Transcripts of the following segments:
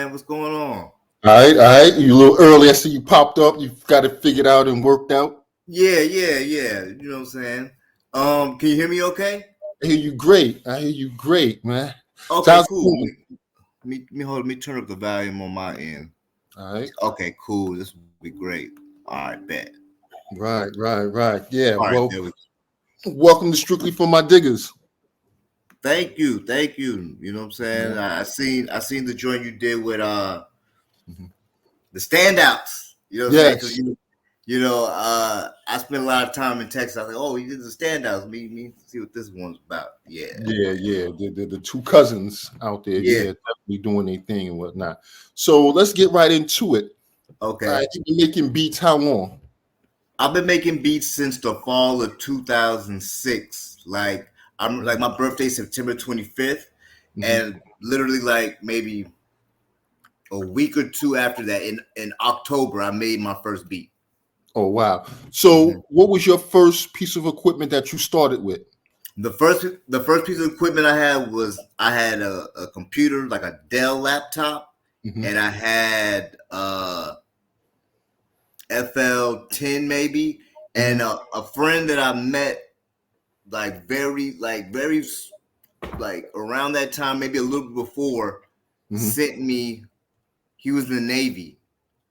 man? What's going on? All right. You a little early. I see you popped up. You've got it figured out and worked out. Yeah. You know what I'm saying? Can you hear me okay? I hear you great. Man. Okay, Sounds cool. cool. Let me turn up the volume on my end. All right. Okay, cool. This will be great. All right, bet. Right. Yeah. All right, Well, there we go. welcome to Strictly for My Diggers. Thank you. You know what I'm saying? Yeah. I seen the joint you did with Mhm. the standouts. You know what I'm saying? Because Yes. I spent a lot of time in Texas. I was like, oh, he did the standouts. Me see what this one's about. Yeah. Yeah. The two cousins out there. Yeah. Yeah, definitely doing their thing and whatnot. So let's get right into it. All Okay. right. You've been making beats how long? I've been making beats since the fall of 2006. Like my birthday September 25th, Mhm. and literally like maybe a week or two after that, in October, I made my first beat. Oh wow. So what was your first piece of equipment that you started with? The first piece of equipment I had a computer, like a Dell laptop, Mhm. and I had FL10 maybe, and Mhm. a friend that I met very like around that time, maybe a little bit before, Mhm. sent me. He was in the Navy.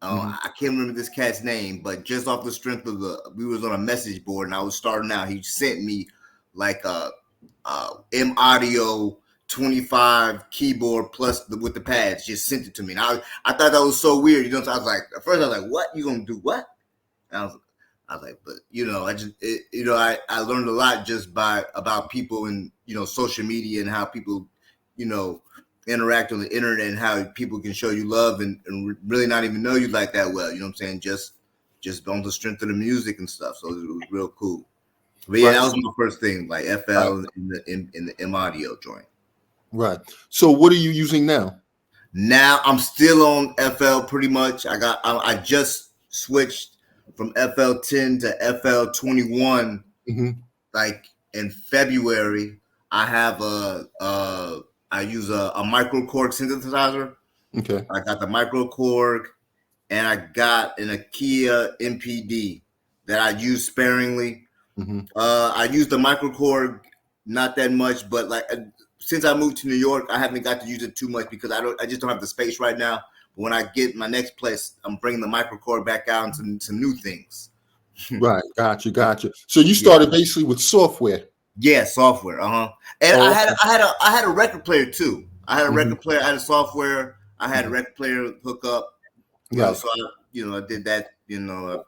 Mhm. I can't remember this cat's name, but just off the strength of we was on a message board and I was starting out. He sent me like a M Audio 25 keyboard plus with the pads. Just sent it to me. And I thought that was so weird. You know, so I was like, at first I was like, "What you gonna do? What?" And I was like, but I learned a lot just about people and social media and how people you know interact on the internet and how people can show you love and really not even know you like that well. You know what I'm saying? Just on the strength of the music and stuff. So it was real cool. But yeah, Right. that was my first thing, like Right. FL in the M audio joint. Right. So what are you using now? Now I'm still on FL pretty much. I just switched from FL10 to FL21 Hmm. like in February. I have I use a micro Korg synthesizer. Okay. I got the micro Korg and I got an Akia MPD that I use sparingly. Hmm. I use the micro Korg not that much, but since I moved to New York, I haven't got to use it too much because I just don't have the space right now. But when I get my next place, I'm bringing the micro Korg back out and some new things. Right. Gotcha. So you Yeah. started basically with software. Yeah, software. And Oh, I had a record player too. I had a hmm. record player. I had a software. I had a Hmm. record player hook up. Right. So I did that. Right.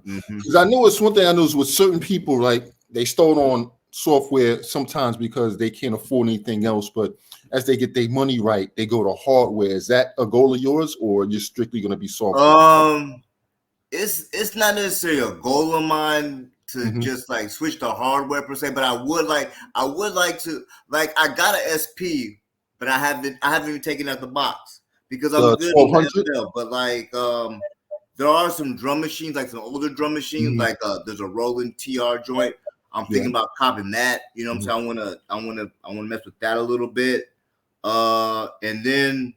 Mm-hmm. Because I know it's one thing I know is with certain people, like they start on software sometimes because they can't afford anything else, but as they get their money right, they go to hardware. Is that a goal of yours, or you're strictly going to be software? Um, it's not necessarily a goal of mine to Hmm. just like switch to hardware per se, but I would like to like I got an SP, but I haven't even taken out the box because I'm The good on the 1200. FL. But there are some drum machines, like some older drum machines, Hmm. like there's a Roland TR joint. I'm Yeah. thinking about copping that. You know what I'm Mhm. saying? I wanna mess with that a little bit. And then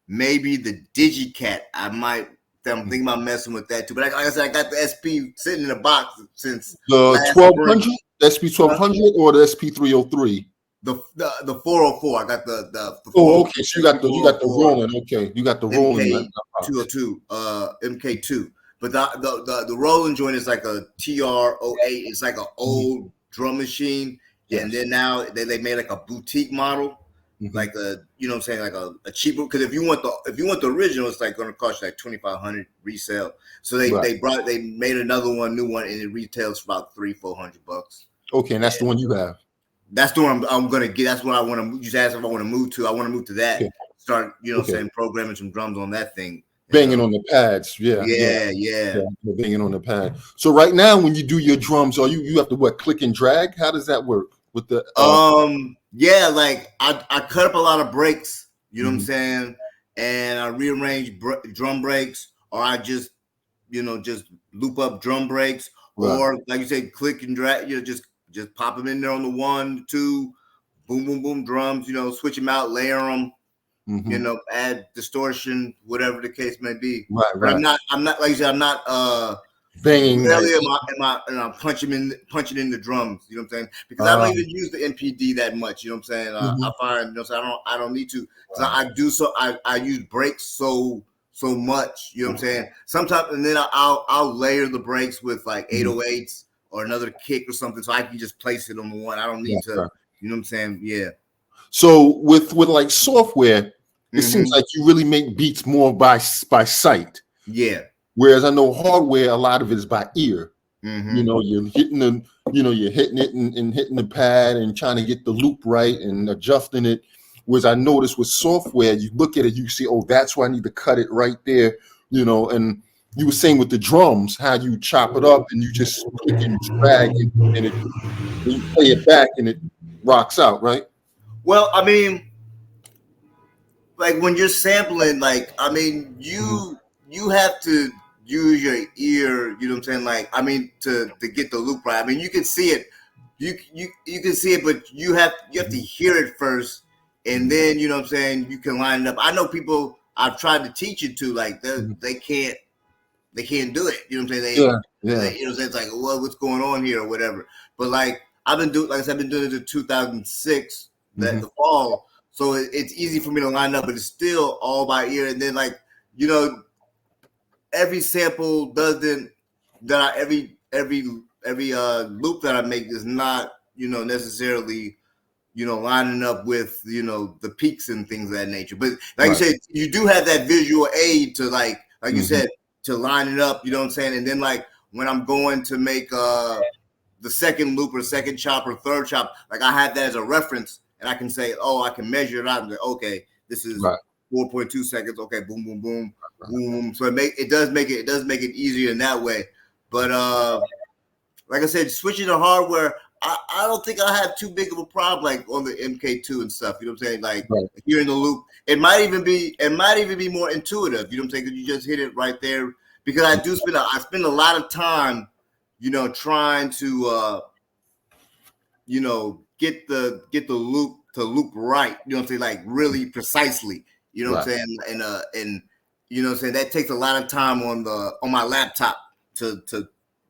maybe the DigiCat. I'm thinking about messing with that too. But like I said, I got the SP sitting in the box since The last spring. 1200, the SP Huh? 1200, or the SP 303. The 404. I got the Oh, 404 okay. So SP you got the 404 rolling. Okay, you got the rolling in that MK box. 202 MK2. But the rolling joint is like a TR08. It's like an Mhm. old drum machine, and Yes. then now they made like a boutique model, Hmm. like what I'm saying, like a cheaper. Because if you want the original, it's like going to cost you like 2,500 resale. So Right. they made another one, new one, and it retails for about $300-400. Okay, and And that's the one you have. that's the one I'm gonna get. That's what I want to. You just asked if I want to move to. I want to move to that. Okay. Start, Okay. programming some drums on that thing. Banging on the pads. Yeah. Yeah. Banging on the pad. So right now, when you do your drums, are you have to what, click and drag? How does that work with the? Yeah. Like I cut up a lot of breaks. You know what I'm Mhm. saying? And I rearrange drum breaks, or I just loop up drum breaks, Right. or like you say, click and drag. Just pop them in there on the 1, 2, boom, boom, boom drums. Switch them out, layer them. add distortion, whatever the case may be. Right, But right. I'm not like I said, I'm not Banging like, rarely am I punching in the drums, you know what I'm saying? Because I don't um, even use the MPD that much, you know what I'm saying? I mhm, find, so I don't need to, because I use breaks so much, you know what I'm saying? Sometimes, and then I'll layer the breaks with like mhm. 808s or another kick or something, so I can just place it on the one. I don't need Right, to, right. you know what I'm saying? Yeah. So with like software, it seems Hmm. like you really make beats more by sight. Yeah. Whereas I know hardware, a lot of it is by ear. Hmm. You're hitting you're hitting it and hitting the pad and trying to get the loop right and adjusting it. Whereas I noticed with software, you look at it, you see, oh, that's where I need to cut it right there, and you were saying with the drums, how you chop it up and you just click and drag and you play it back and it rocks out, right? Well, I mean, like when you're sampling, like I mean, Mhm, you have to use your ear. You know what I'm saying? Like I mean, to get the loop right. I mean, you can see it, you can see it, but you have to mhm, hear it first, and then you know what I'm saying. You can line it up. I know people I've tried to teach it to, like mhm. they can't do it. You know what I'm saying? Yeah, yeah. You know, it's like, well, what's going on here or whatever. But like like I said, I've been doing it in 2006, Hmm. the fall, so it's easy for me to line up, but it's still all by ear. And then like you know, every sample doesn't that I every loop that I make is not necessarily lining up with the peaks and things of that nature. But like you Right. said, you do have that visual aid to like you Hmm. said, to line it up. You know what I'm saying? And then like when I'm going to make the second loop or second chop or third chop, like I have that as a reference, and I can say, oh, I can measure it out and say, okay, this is Right. 4.2 seconds. Okay, boom, boom, boom, boom. So it does make it easier in that way. But like I said, switching to hardware, I don't think I have too big of a problem like on the MK2 and stuff. You know what I'm saying? Like Right. hearing the loop, it might even be more intuitive. You know what I'm saying? Because you just hit it right there. Because I spend a lot of time, trying to get the loop to loop right. You know what I'm saying? Like really precisely. You know what Right. I'm saying? And you know what I'm saying, that takes a lot of time on my laptop to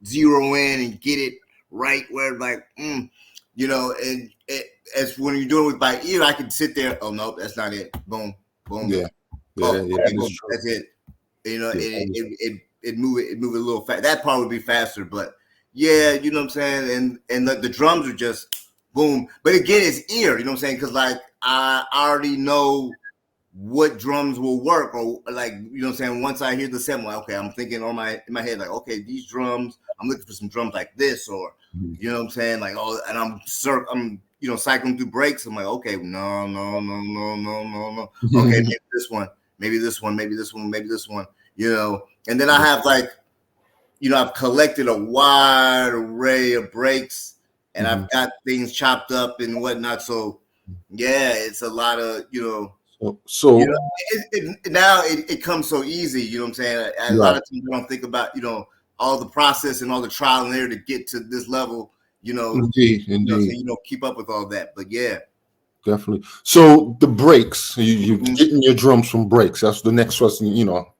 zero in and get it right where like and as when you're doing it by ear, I can sit there. Oh no, that's not it. Boom, boom. Yeah. Yeah. Oh, Yeah. okay, That is boom. true. That's it. Yeah. That is It move it a little fast. That part would be faster, but yeah, you know what I'm saying. And the drums are just boom. But again, it's ear. You know what I'm saying? Because like I already know what drums will work, or like you know what I'm saying. Once I hear the set, I'm like, okay, I'm thinking in my head like, okay, these drums. I'm looking for some drums like this, or true. you know what I'm saying, like oh, and I'm cycling through breaks. I'm like, okay, no, no, no, no, no, no, no. Okay, Mhm. maybe this one, maybe this one, maybe this one, maybe this one. And then I have like I've collected a wide array of breaks, and Mhm. I've got things chopped up and whatnot. So yeah, it's a lot of So, you so know, now it comes so easy. You know what I'm saying? A lot right. of times I don't think about all the process and all the trial and error to get to this level. Indeed. So Indeed. you don't keep up with all that. But yeah. Definitely. So the breaks, you're Mhm. getting your drums from breaks. That's the next question.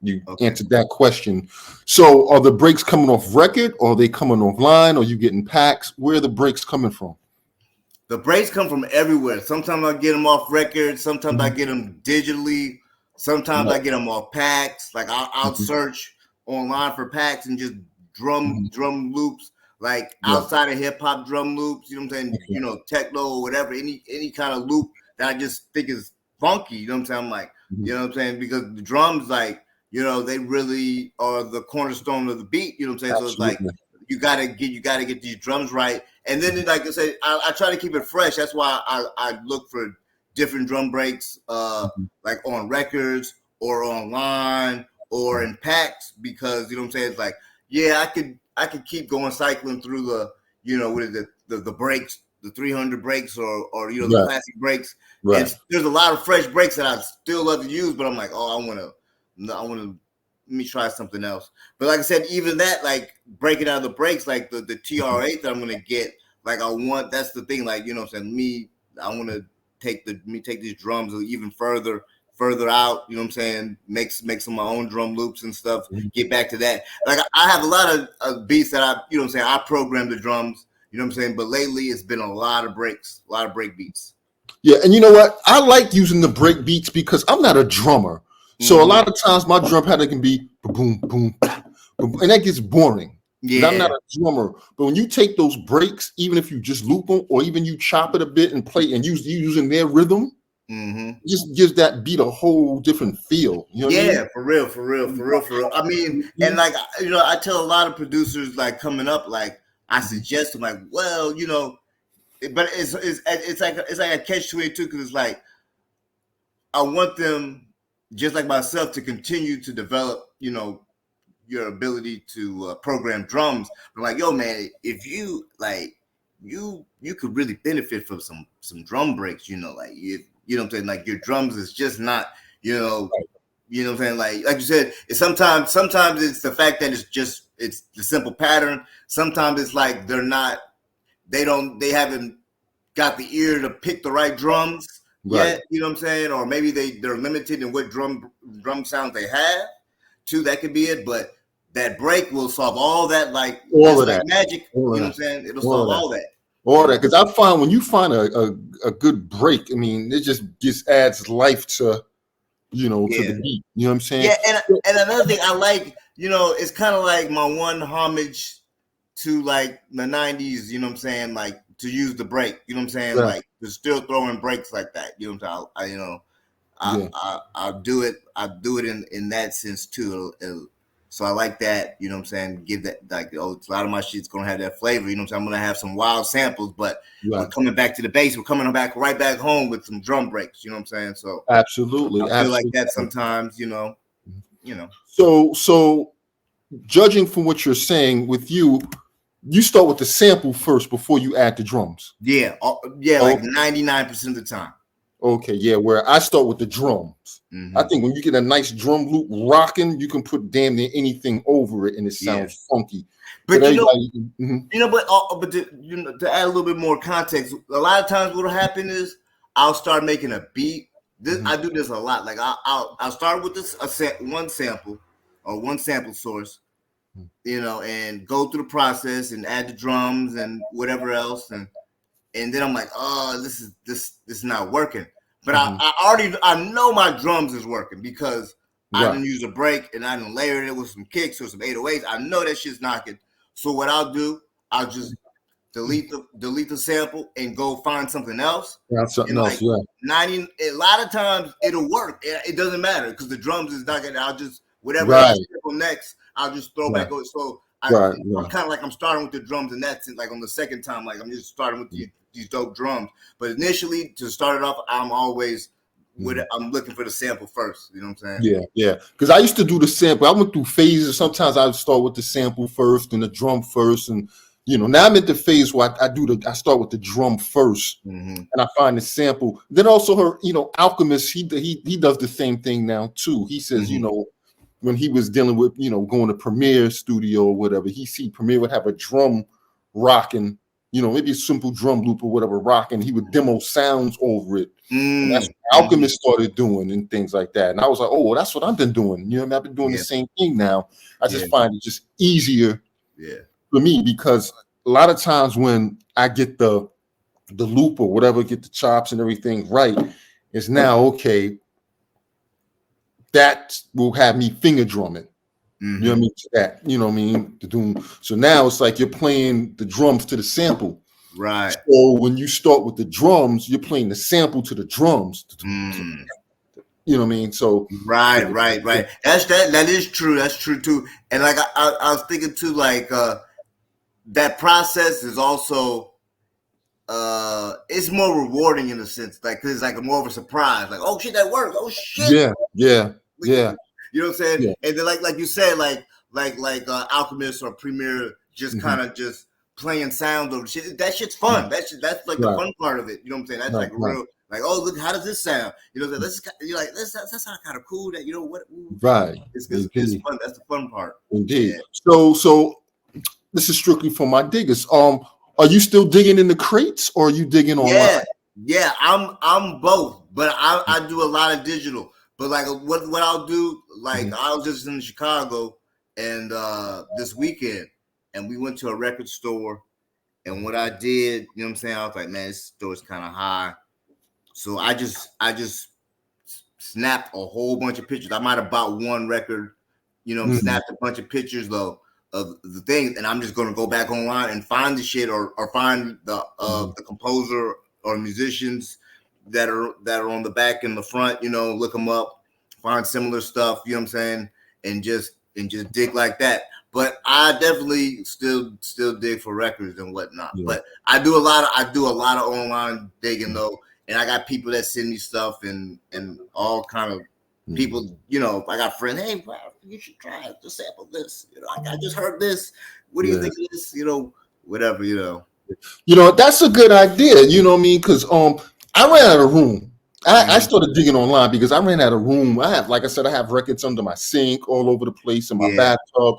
You Okay. answered that question. So are the breaks coming off record, or are they coming offline, or you getting packs? Where are the breaks coming from? The breaks come from everywhere. Sometimes I get them off record. Sometimes I Mhm. get them digitally. Sometimes I Right. get them off packs. Like I'll Mhm. search online for packs and just Mhm. drum loops, like Right. outside of hip hop drum loops. You know what I'm saying? Okay. Techno or whatever. Any kind of loop that I just think is funky. You know what I'm saying? I'm like, Mhm. you know what I'm saying? Because the drums, like, they really are the cornerstone of the beat. You know what I'm saying? So it's like Absolutely. you gotta get these drums right. And then, like I said, I try to keep it fresh. That's why I look for different drum breaks, Mhm. like on records or online or in packs, because you know what I'm saying. It's like, yeah, I could keep going cycling through what is it, the breaks, the 300 breaks, or the Right. classic breaks, and Right. there's a lot of fresh breaks that I still love to use, but I'm like, oh, I want to let me try something else. But like I said, even that, like breaking out of the breaks, like the Mhm. TR8 that I'm gonna get, like that's the thing, like I want to take these drums even further out, you know what I'm saying, make some of my own drum loops and stuff, Mhm. get back to that. Like I have a lot of beats that I, you know what I'm saying, I program the drums, you know what I'm saying, but lately it's been a lot of break beats. Yeah, and you know what? I like using the break beats because I'm not a drummer. So a lot of times my drum pattern can be boom, boom, boom, and that gets boring because I'm not Yeah. a drummer. But when you take those breaks, even if you just loop them or even you chop it a bit and play and using their rhythm, it just gives that beat a whole different feel. You know what I mean? Yeah, for real, for real, for real, for real. I mean, and like, you know, I tell a lot of producers like coming up, like I suggest them, like, well, you know, but it's like a catch-22 because it's like I want them just like myself to continue to develop, you know, your ability to program drums. But like, yo, man, if you like, you could really benefit from some drum breaks. You know, like you know what I'm saying. Like your drums is just not, you know. You know what I'm saying? Like you said, it's sometimes it's the fact that it's the simple pattern. Sometimes it's like they haven't got the ear to pick the right drums Right. yet, you know what I'm saying? Or maybe they're limited in what drum sounds they have. Too, that could be it. But that break will solve all that, like All just of like that. magic. All You of know what I'm that. saying? It'll All solve of that. all that. All You that. know? Because I find when you find a good break, I mean, it just adds life to to the Yeah. beat. You know what I'm saying? Yeah, and another thing I like, you know, it's kind of like my one homage to like the '90s. You know what I'm saying? Like to use the break. You know what I'm saying? Yeah. Like to still throwing breaks like that. You know what I'm saying? You know, Yeah. I'll do it. I do it in that sense too. So I like that. You know what I'm saying? Give that like a lot of my shit's gonna have that flavor. You know what I'm saying? I'm gonna have some wild samples, but we're Right. coming back to the base. We're coming back right back home with some drum breaks. You know what I'm saying? So Absolutely. I feel like Absolutely. that sometimes. You know. So judging from what you're saying with you start with the sample first before you add the drums. Yeah, yeah, like Oh, 99% of the time. okay, yeah. Where I start with the drums. I Mm-hmm. think when you get a nice drum loop rocking, you can put damn near anything over it and it Yeah, sounds funky. But but everybody, but to add a little bit more context, a lot of times what'll happen is I'll start making a beat. I do this a lot. Like I'll start with one sample or one sample source, you know, and go through the process and add the drums and whatever else, and then I'm like, oh, this is not working. But I know my drums is working because I right. didn't use a break and I didn't layer it with some kicks or some 808s. I know that shit's knocking. So what I'll do, I'll just delete the sample and go find something else. That's something And else, like yeah. a lot of times it'll work. It doesn't matter because the drums is not gonna. I'll just whatever Right, sample next, I'll just throw right, back over. So right, I'm right. kind of like I'm starting with the drums, and that's it. Like on the second time, like I'm just starting with these dope drums. But initially, to start it off, I'm always I'm looking for the sample first. You know what I'm saying? Yeah, yeah. Because I used to do the sample. I went through phases. Sometimes I would start with the sample first and the drum first, and now I'm at the phase where I start with the drum first, Mm-hmm. and I find the sample. Then also her, Alchemist, he does the same thing now too. He says, Mm-hmm. when he was dealing with going to Premiere Studio or whatever, he see Premiere would have a drum rocking, maybe a simple drum loop or whatever rocking. He would demo sounds over it. And that's what Mm-hmm. Alchemist started doing and things like that. And I was like, oh, well, that's what I've been doing. I've been doing the Yeah, same thing now. I yeah, just find it just easier yeah. for me because a lot of times when I get the loop or whatever, get the chops and everything right, it's now okay. That will have me finger drumming. You know what I Mm-hmm. mean? That, what I mean? To do. So now it's like you're playing the drums to the sample. Right. So when you start with the drums, you're playing the sample to the drums. Mm. You know what I mean? So Right. That is true. That's true too. And like I was thinking too, like that process is also it's more rewarding in a sense, like cause it's like more of a surprise. Like, oh shit, that worked. Oh shit. yeah, yeah, Like, yeah, you know what I'm saying? yeah. And then like you said, like Alchemist or Premiere just Mm-hmm. kind of just playing sound over shit. That shit's fun. That's like the Right, fun part of it. You know what I'm saying? That's right, like right, real. Like, oh look, how does this sound? You know, you're like that's kind of cool. That you know what? right. It's Indeed, fun. That's the fun part. indeed. Yeah. So this is strictly for my diggers. Are you still digging in the crates or are you digging online? Yeah, yeah. I'm both, but I do a lot of digital. But like what I'll do, like Mhm. I was just in Chicago and this weekend, and we went to a record store. And what I did, you know what I'm saying? I was like, man, this store's kind of high. So I just snapped a whole bunch of pictures. I might have bought one record, Mhm. snapped a bunch of pictures though of the things, and I'm just gonna go back online and find the shit or find Mhm. the composer or musicians that are on the back and the front, look them up, find similar stuff, you know what I'm saying, and just dig like that. But I definitely still dig for records and whatnot. Yeah. But I do a lot of online digging though, and I got people that send me stuff and all kind of Mhm. people. I got friends. Hey, bro, you should try it. Just sample this. I just heard this. What do you Yeah. think of this? Whatever. That's a good idea. You know what I mean? Because I ran out of room. I Mhm. started digging online because I ran out of room. Like I said, I have records under my sink all over the place in my Yeah. bathtub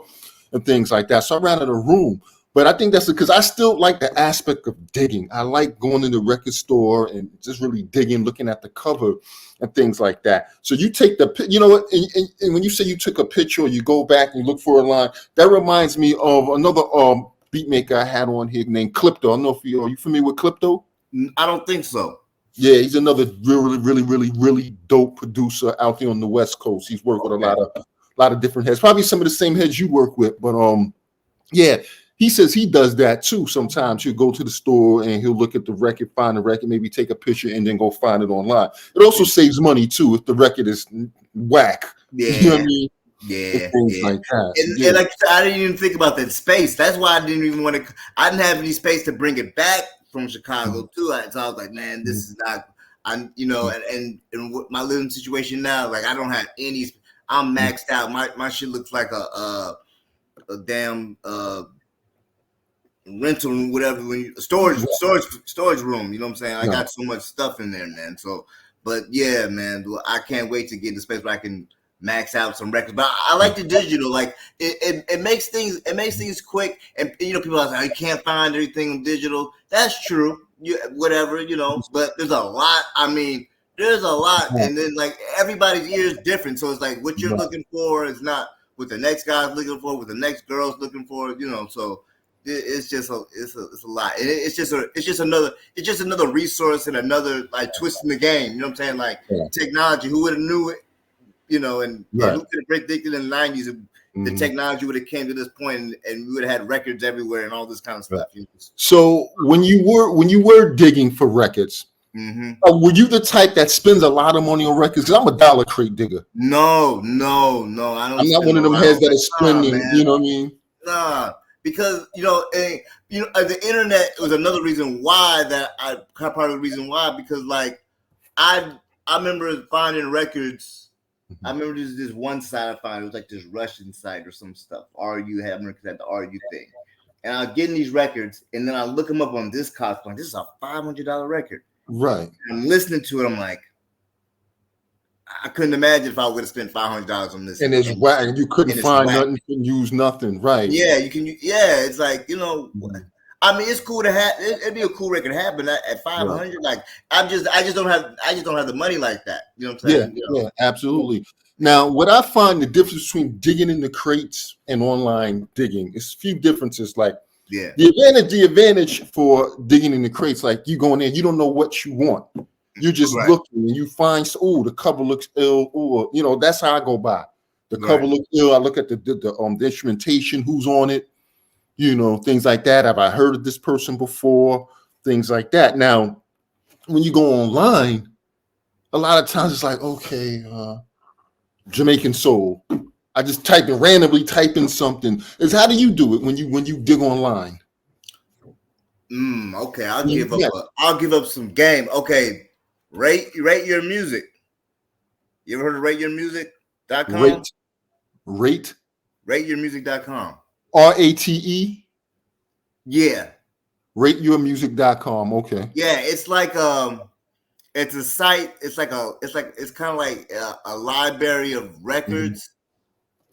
and things like that. So I ran out of room. But I think that's because I still like the aspect of digging. I like going to the record store and just really digging, looking at the cover and things like that. So you take you know what? And when you say you took a picture or you go back and you look for a line, that reminds me of another beat maker I had on here named Clipto. I don't know if are you familiar with Clipto? I don't think so. Yeah, he's another really, really, really, really dope producer out there on the West Coast. He's worked with a Okay. lot of different heads, probably some of the same heads you work with. But yeah, he says he does that too. Sometimes he'll go to the store and he'll look at the record, find the record, maybe take a picture and then go find it online. It also saves money too if the record is whack. You know what I Yeah. mean? And Yeah, things yeah, like that. and Yeah. like I said, I didn't even think about that space. That's why I didn't even want to. I didn't have any space to bring it back from Chicago too. So I was like, man, this is not. And what my living situation now, like I don't have any. I'm maxed out. My shit looks like a damn rental room, whatever. Storage room. You know what I'm saying? I Right. got so much stuff in there, man. So, but yeah, man, I can't wait to get in the space where I can max out some records. But I like the digital. Like it makes things quick. And people are like, you can't find everything on digital. That's true. Whatever. But there's a lot. I mean, there's a lot, and then like everybody's ear is different. So it's like what you're Right. looking for is not what the next guy's looking for, what the next girl's looking for. So it's just it's a lot. It's just another resource and another like twist in the game. You know what I'm saying? Like Yeah. technology. Who would have knew it? And Right. who could have predicted in the '90s if the Mhm. technology would have came to this point and we would have had records everywhere and all this kind of Right. stuff. So when you were digging for records, Mm-hmm. were you the type that spends a lot of money on records? Because I'm a Dollar Crate digger. No, no, no. I don't I'm not spend one a of them lot heads on that records. is Nah, spending. You man. know what I mean? Nah, because the internet was another reason why part of the reason why because like I I remember finding records. I Mhm. remember this one site I found. It was like this Russian site or some stuff. RU had the RU thing, and I was getting these records, and then I look them up on this cost point. This is a $500 record. Right. I'm listening to it. I'm like, I couldn't imagine if I would have spent $500 on this, And it's whack. And you couldn't and it's find whack. nothing, couldn't use nothing. Right. Yeah, you can. Yeah, it's like Mhm. I mean, it's cool to have. It'd be a cool record to have, but at Right. 500, like I just don't have the money like that. You know what I'm Yeah. saying? Yeah. Absolutely. Yeah. Now, what I find the difference between digging in the crates and online digging is a few differences. Like Yeah. the advantage for digging in the crates, like you going in, you don't know what you want. You're just Right. looking and you find, oh, the cover looks ill. Or, that's how I go by. The Right. cover looks ill. I look at the instrumentation, who's on it, things like that. Have I heard of this person before? Things like that. Now, when you go online, a lot of times it's like, okay, Jamaican soul. I just randomly type in something. How do you do it when you dig online? Okay, I'll give up. Yeah. I'll give up some game. Okay, rate your music. You ever heard of rateyourmusic.com? Rate, rate, Rateyourmusic.com. RATE, Yeah, rateyourmusic.com. Okay. yeah. It's a site. It's kind of like a library of Mhm. records,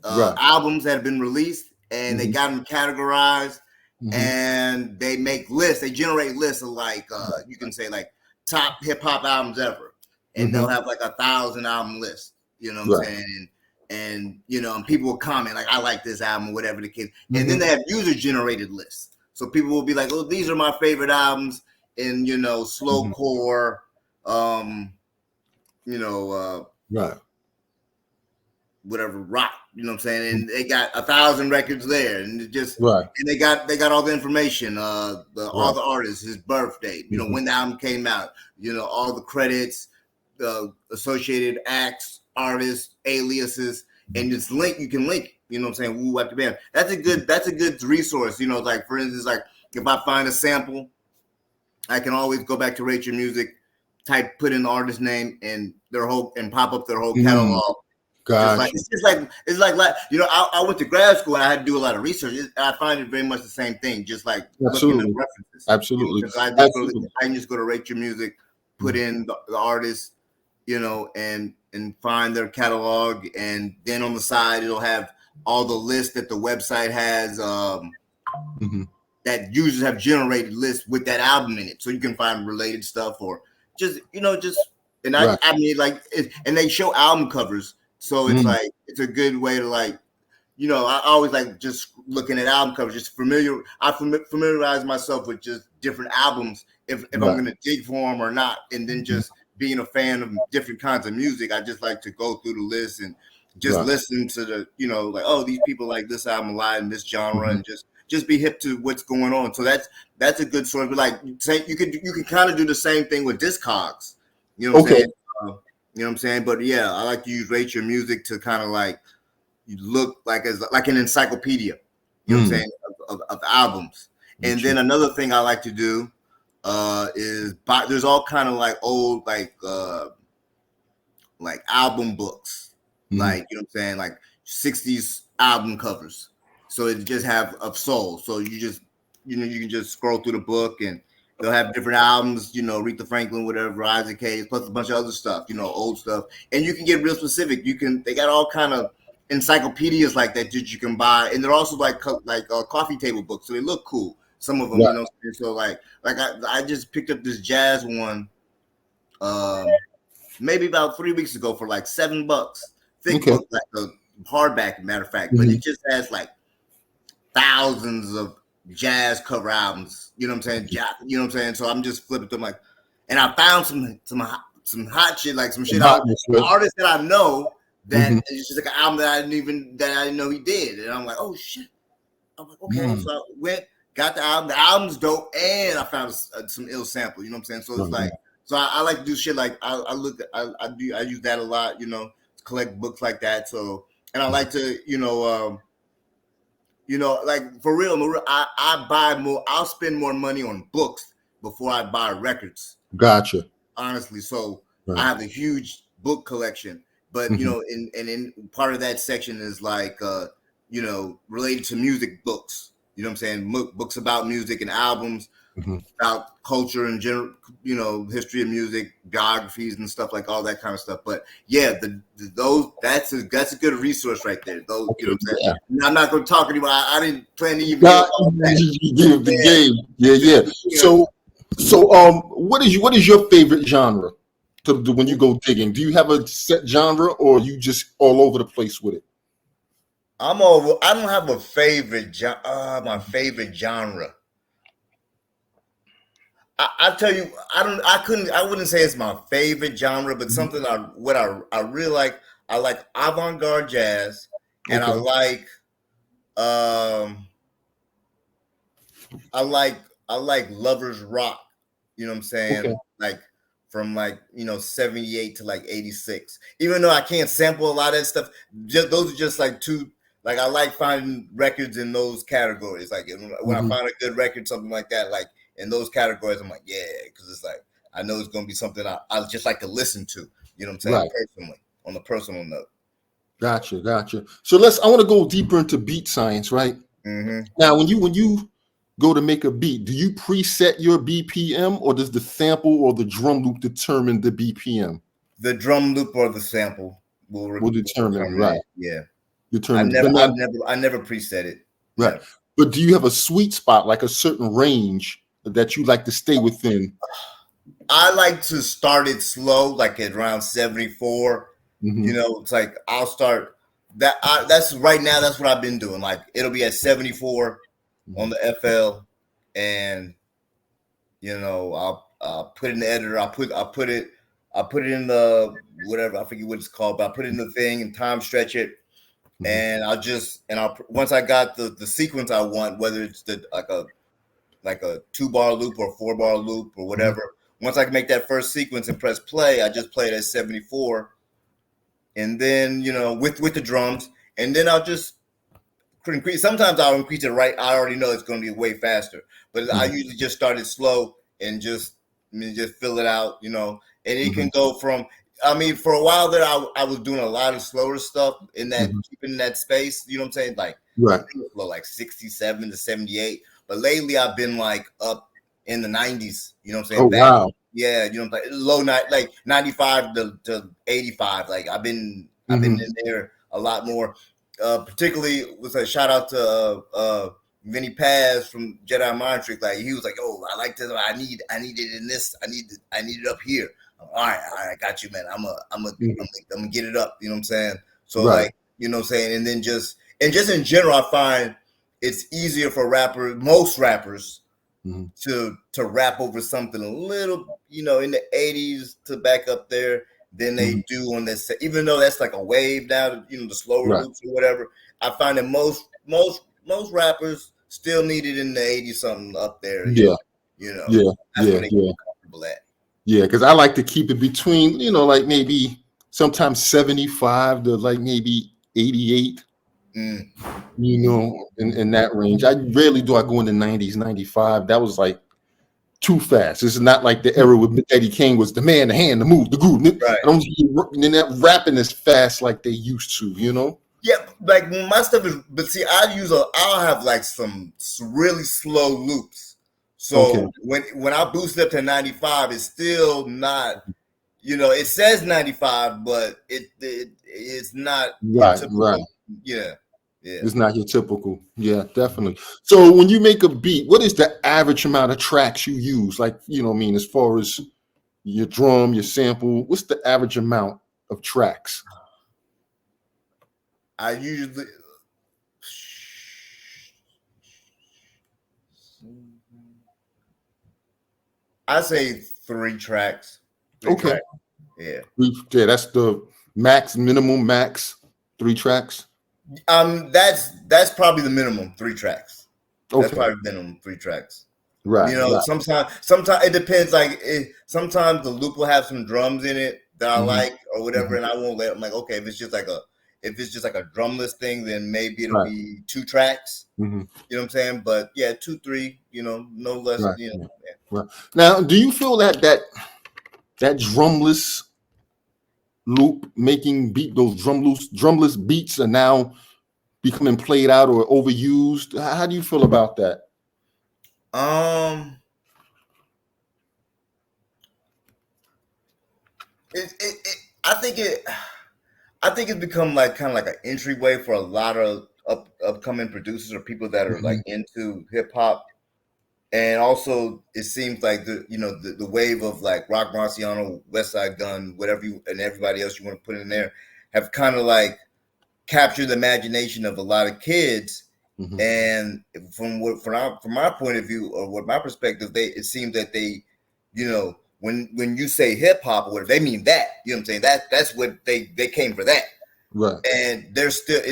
Right. albums that have been released, and they Mhm. got them categorized, Mhm. and they make lists. They generate lists of like Right. you can say like top hip hop albums ever, and they'll Mhm. have like 1,000 album list. You know what I'm Right. saying? And you know, and people will comment like, "I like this album," whatever the case. And Mm-hmm. then they have user generated lists, so people will be like, "Oh, these are my favorite albums in slowcore, you know, Right. whatever rock." You know what I'm saying? And they got 1,000 records there, and Right. they got all the information, all Right. the artists, his birthday, Mm-hmm. when the album came out, all the credits, associated acts, artists, aliases, and it's link. You can link. You know what I'm saying? Woo Wap the Band. That's a good resource. Like for instance, like if I find a sample, I can always go back to Rate Your Music, put in the artist name and pop up their whole catalog. Gotcha. It's like I went to grad school and I had to do a lot of research. I find it very much the same thing, just like looking at references. Absolutely. I can just go to Rate Your Music, put in the artist, and find their catalog, and then on the side it'll have all the lists that the website has that users have generated lists with that album in it, so you can find related stuff or I mean like and they show album covers, so it's like it's a good way to I always like just looking at album covers, just familiarize myself with just different albums if I'm going to dig for them or not, and then just being a fan of different kinds of music, I just like to go through the list and just listen to the like, oh, these people like this album a lot in this genre, and just be hip to what's going on. So that's a good source. But like you can kind of do the same thing with Discogs. You know what I'm saying? You know what I'm saying? But yeah, I like to use Rate Your Music to kind of like you look like as like an encyclopedia. You know what I'm saying? Of albums. And then another thing I like to do is buy. There's all kind of like old like album books, like you know what I'm saying, like 60s album covers. So it just have of soul. So you just you can just scroll through the book and they'll have different albums, Aretha Franklin, whatever, Isaac Hayes, plus a bunch of other stuff, old stuff. And you can get real specific. They got all kind of encyclopedias like that you can buy, and they're also like coffee table books, so they look cool. Some of them, So like I just picked up this jazz one, maybe about 3 weeks ago for like $7, thick book, like a hardback, matter of fact, but it just has like thousands of jazz cover albums. You know what I'm saying? You know what I'm saying? So I'm just flipping through like, and I found some hot shit, like some shit artists that I know that it's just like an album that I didn't know he did, and I'm like, oh shit. I'm like, okay, so I went, got the album. The album's dope, and I found some ill sample. You know what I'm saying? So it's like, so I like to do shit like I use that a lot. To collect books like that. So, and I like to like for real, I buy more. I'll spend more money on books before I buy records. Gotcha. Honestly, so I have a huge book collection, but in part of that section is like related to music books. You know what I'm saying? Books about music and albums, about culture and general, history of music, biographies and stuff, like all that kind of stuff. But yeah, that's a good resource right there. Those, you know what I'm saying? Yeah. I'm not going to talk anymore. I didn't plan to even give the game. Yeah. So what is your favorite genre when you go digging? Do you have a set genre, or are you just all over the place with it? I don't have a favorite my favorite genre. I tell you, I wouldn't say it's my favorite genre, but something I really like. I like avant-garde jazz, and I like lovers rock. You know what I'm saying? Like from 78 to like 86. Even though I can't sample a lot of that stuff, those are just like two. Like I like finding records in those categories. Like when I find a good record, something like that, like in those categories, I'm like, yeah, because it's like I know it's gonna be something I just like to listen to. You know what I'm saying? Personally, on the personal note. Gotcha. So I want to go deeper into beat science, right? Now, when you go to make a beat, do you preset your BPM, or does the sample or the drum loop determine the BPM? The drum loop or the sample will determine, right? Yeah. I never preset it. Right. Never. But do you have a sweet spot, like a certain range that you like to stay within? I like to start it slow, like at around 74, Mm-hmm. It's like I'll start that's right now. That's what I've been doing. Like it'll be at 74 on the FL, and I'll put it in the editor. I put it in the whatever, I forget what it's called, but I put it in the thing and time stretch it, and I'll once I got the sequence I want, whether it's like a 2-bar loop or a 4-bar loop or whatever. Once I can make that first sequence and press play, I just play it at 74, and then with the drums, and then I'll just increase. Sometimes I'll increase it right. I already know it's going to be way faster, but I usually just start it slow and just fill it out, and it can go from. I mean, for a while there, I was doing a lot of slower stuff in that keeping that space. You know what I'm saying? Like Right. slow, like 67 to 78. But lately, I've been like up in the 90s. You know what I'm saying? Oh wow. Yeah, like low night, like 95 to 85. Like I've been in there a lot more. Particularly with a shout out to Vinny Paz from Jedi Mind Trick. Like he was like, "Oh, I like this. I need it in this. I need it up here." All right, I got you, man. I'm gonna get it up. You know what I'm saying? So Right. like, you know what I'm saying, and then just in general, I find it's easier for most rappers, to rap over something a little, in the 80s to back up there than they do on this. Even though that's like a wave now, the slower Right. loops or whatever. I find that most rappers still need it in the 80s something up there. Yeah. Yeah. That's Yeah. where they Yeah. get comfortable at. Yeah, because I like to keep it between, like maybe sometimes 75 to like maybe 88, in that range. I rarely do I go in the 90s, 95. That was like too fast. This is not like the era with Eddie King was the man, the hand, the move, the groove. Right. I don't see that rapping as fast like they used to, Yeah, like my stuff is, but see, I'll have like some really slow loops. So when I boost it up to 95, it's still not, it says 95, but it's not your typical. Right. Yeah. It's not your typical. Yeah, definitely. So when you make a beat, what is the average amount of tracks you use? Like, as far as your drum, your sample, what's the average amount of tracks? I usually say 3 tracks. Okay. Yeah. Yeah, that's the minimum max, 3 tracks. That's probably the minimum, 3 tracks. Okay. That's probably the minimum, 3 tracks. Right. Right. Sometimes it depends. Like sometimes the loop will have some drums in it that I like or whatever, and I won't let. I'm like, okay, if it's just like a drumless thing, then maybe it'll be 2 tracks. You know what I'm saying? But yeah, 2, 3. No less. Right. Right. Now, do you feel that drumless loop making those drumless beats are now becoming played out or overused? How do you feel about that? I think it's become like kind of like an entryway for a lot of upcoming producers or people that are like into hip hop. And also, it seems like the wave of like Rock Marciano, West Side Gun, whatever and everybody else you want to put in there, have kind of like captured the imagination of a lot of kids. And from my point of view or what my perspective, it seems that they, when you say hip hop or whatever, they mean that. You know what I'm saying? That's what they came for that. Right. And they're still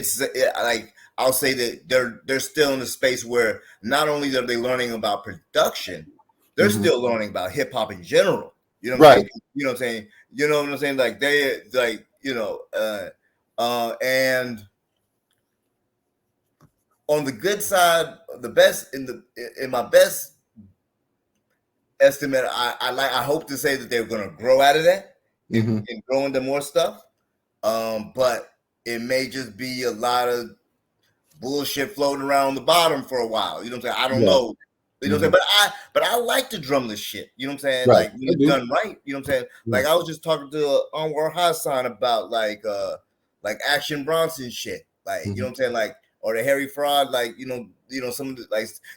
like. I'll say that they're still in a space where not only are they learning about production, they're still learning about hip hop in general. You know what I'm saying? You know what I'm saying? You know what I'm saying? Like they like and on the good side, the best in my best estimate, I hope to say that they're going to grow out of that and grow into more stuff. But it may just be a lot of bullshit floating around the bottom for a while. You know what I'm saying? I don't know. You know what I'm saying? But I like the drumless shit. You know what I'm saying? Right. Like when it's done right. You know what I'm saying? Like I was just talking to Anwar Hassan about like Action Bronson shit. Like you know what I'm saying? Like or the Harry Fraud. Like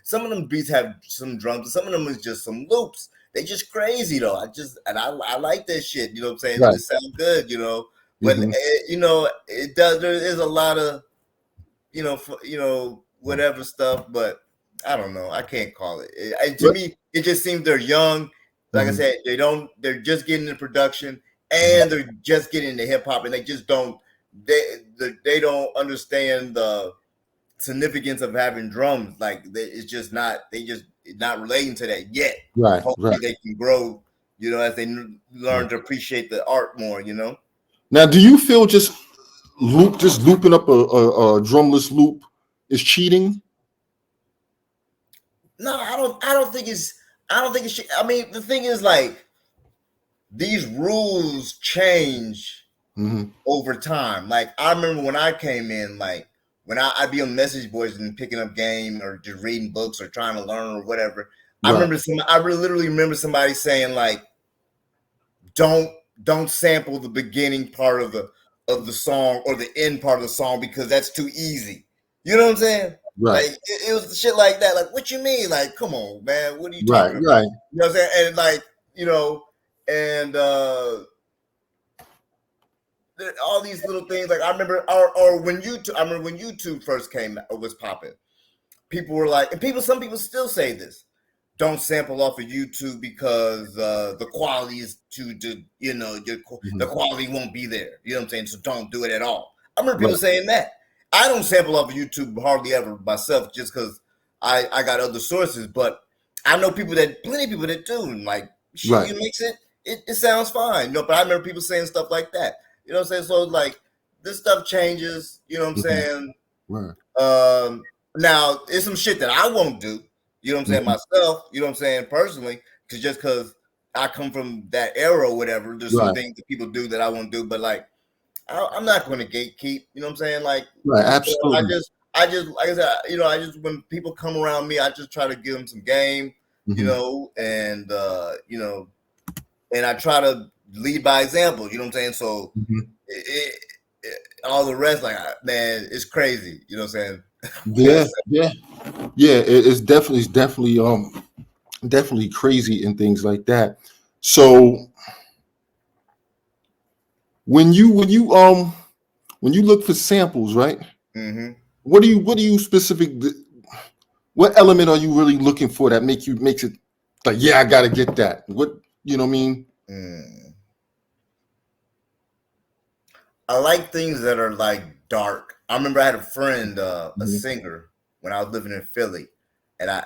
some of them beats have some drums. And some of them is just some loops. They just crazy though. I like that shit. You know what I'm saying? It just sounds good. But Hmm. you know, it does. There is a lot of whatever stuff, but I don't know. I can't call it. To What? me, it just seems they're young. Like I Hmm. said, they don't. They're just getting into production, Hmm. and they're just getting into hip hop, and they just don't. They don't understand the significance of having drums. Like it's just not. They just not relating to that yet. Right, Hopefully, right. they can grow. As they Right. learn to appreciate the art more. Now, do you feel just looping up a drumless loop is cheating? No, I don't. I don't think it's. I don't think it should. I mean, the thing is, like, these rules change Hmm. over time. Like, I remember when I came in, like, when I'd be on message boards and picking up game or just reading books or trying to learn or whatever. Right, I really literally remember somebody saying, like, don't don't sample the beginning part of the song or the end part of the song because that's too easy. You know what I'm saying? Like right, it was shit like that. Like, what you mean? Like, come on, man, what are you right, talking about? right. You know what I'm saying? And like, and all these little things. Like I remember, or when YouTube, I remember when YouTube first came or was popping. People were like, and some people still say this: don't sample off of YouTube because the quality is the Hmm. quality won't be there. You know what I'm saying? So don't do it at all. I remember people Right. saying that. I don't sample off of YouTube hardly ever myself, just because I got other sources. But I know plenty of people that do, and like shit, Right. you mix it sounds fine. But I remember people saying stuff like that. You know what I'm saying? So like this stuff changes. You know what I'm Hmm. saying? Right. Um, Now it's some shit that I won't do. You know what I'm saying Hmm. myself. You know what I'm saying personally, because I come from that era or whatever. There's some Right. things that people do that I won't do, but like I'm not going to gatekeep. You know what I'm saying? Like Right. people, Absolutely. I just like I said, I just when people come around me, I just try to give them some game. Hmm. And and I try to lead by example. You know what I'm saying? So Hmm. all the rest, like man, it's crazy. You know what I'm saying? Yeah. Yeah. Yeah. Definitely crazy and things like that. So when you look for samples, right? Mm-hmm. What do you specific? What element are you really looking for that makes it like, yeah, I got to get that? What, you know what I mean? Mm. I like things that are like dark. I remember I had a friend, a Mhm. singer, when I was living in Philly, I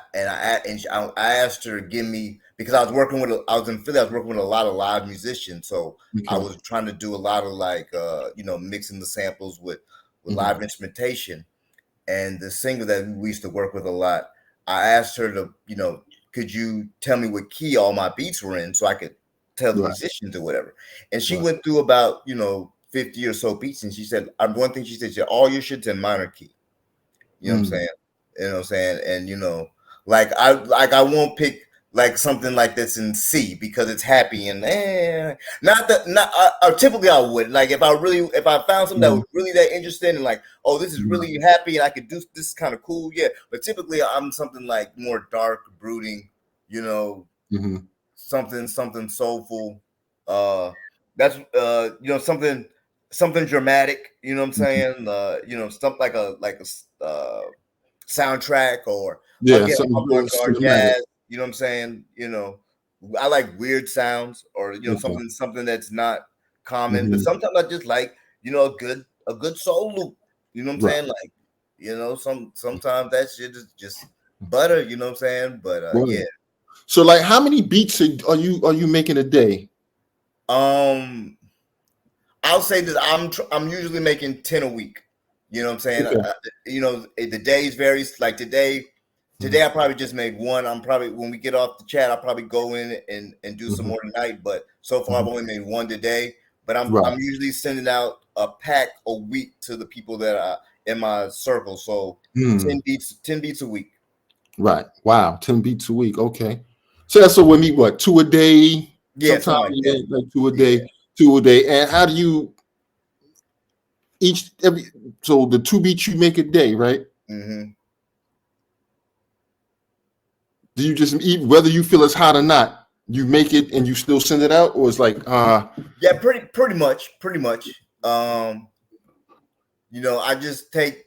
asked her to give me because I was in Philly. I was working with a lot of live musicians, so I Okay. was trying to do a lot of like mixing the samples with Hmm. live instrumentation. And the singer that we used to work with a lot, I asked her to, could you tell me what key all my beats were in so I could tell the Right. musicians or whatever. And she Right. went through about, 50 or so beats. And she said, one thing she said, all your shit's in minor key. You know what I'm Mm. saying? You know what I'm saying? And I won't pick like something like this in C because it's happy and not that not typically I would like if I found something that Mm. was really that interesting and like oh this is Right. really happy and I could do this is kind of cool, yeah, but typically I'm something like more dark, brooding, you know Hmm. something soulful, uh that's something dramatic, you know what I'm Hmm. saying, something like a soundtrack or Yeah. again Something real avant-garde cinematic. jazz, you know what I'm saying, I like weird sounds or Okay. something that's not common, but Hmm. sometimes I just like a good soul loop, you know what I'm Right. saying, like sometimes that shit is just butter, you know what I'm saying, but yeah. Right. So, like, how many beats are you making a day? um I'll say this: I'm usually making 10 a week. You know what I'm saying? Okay. The days varies. Like Hmm. today I probably just made one. I'm probably when we get off the chat, I'll probably go in and do some Hmm. more tonight. But so far I've Hmm. only made one today. But Right. I'm usually sending out a pack a week to the people that are in my circle. So Mm. 10 beats a week. Right. Wow. 10 beats a week. Okay. So that's so we meet what, two a day? Yeah, Sometimes something like that. like two a Yeah. day, two a day. And how do you each every so the two beats you make a day, right? Hmm. Do you just eat whether you feel it's hot or not? You make it and you still send it out, or it's like Yeah, pretty much, pretty much. You know, I just take.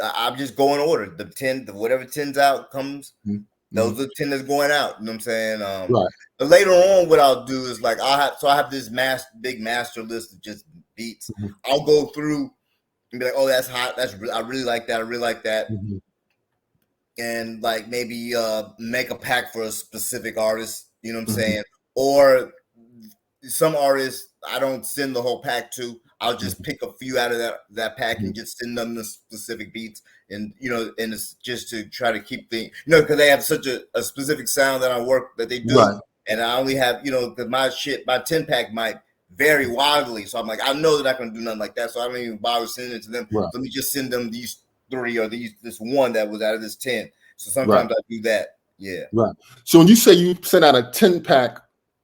I'm just going order the 10, whatever 10's out comes. Those are 10 that's going out. You know what I'm saying? Right. But later on, what I'll do is like I have this big master list of just beats. I'll go through and be like, oh, that's hot. I really like that. I really like that. And like maybe make a pack for a specific artist. You know what I'm saying? Or some artists I don't send the whole pack to. I'll just pick a few out of that pack and just send them the specific beats, and you know, and it's just to try to keep things, you know, because they have such a specific sound that they do, Right. and I only have, you know, because my 10 pack might vary wildly, so I'm like, I know they're not going to do nothing like that, so I don't even bother sending it to them. Right. Let me just send them these 3 or this one that was out of this 10. So sometimes I do that. Yeah. Right. So when you say you send out a 10-pack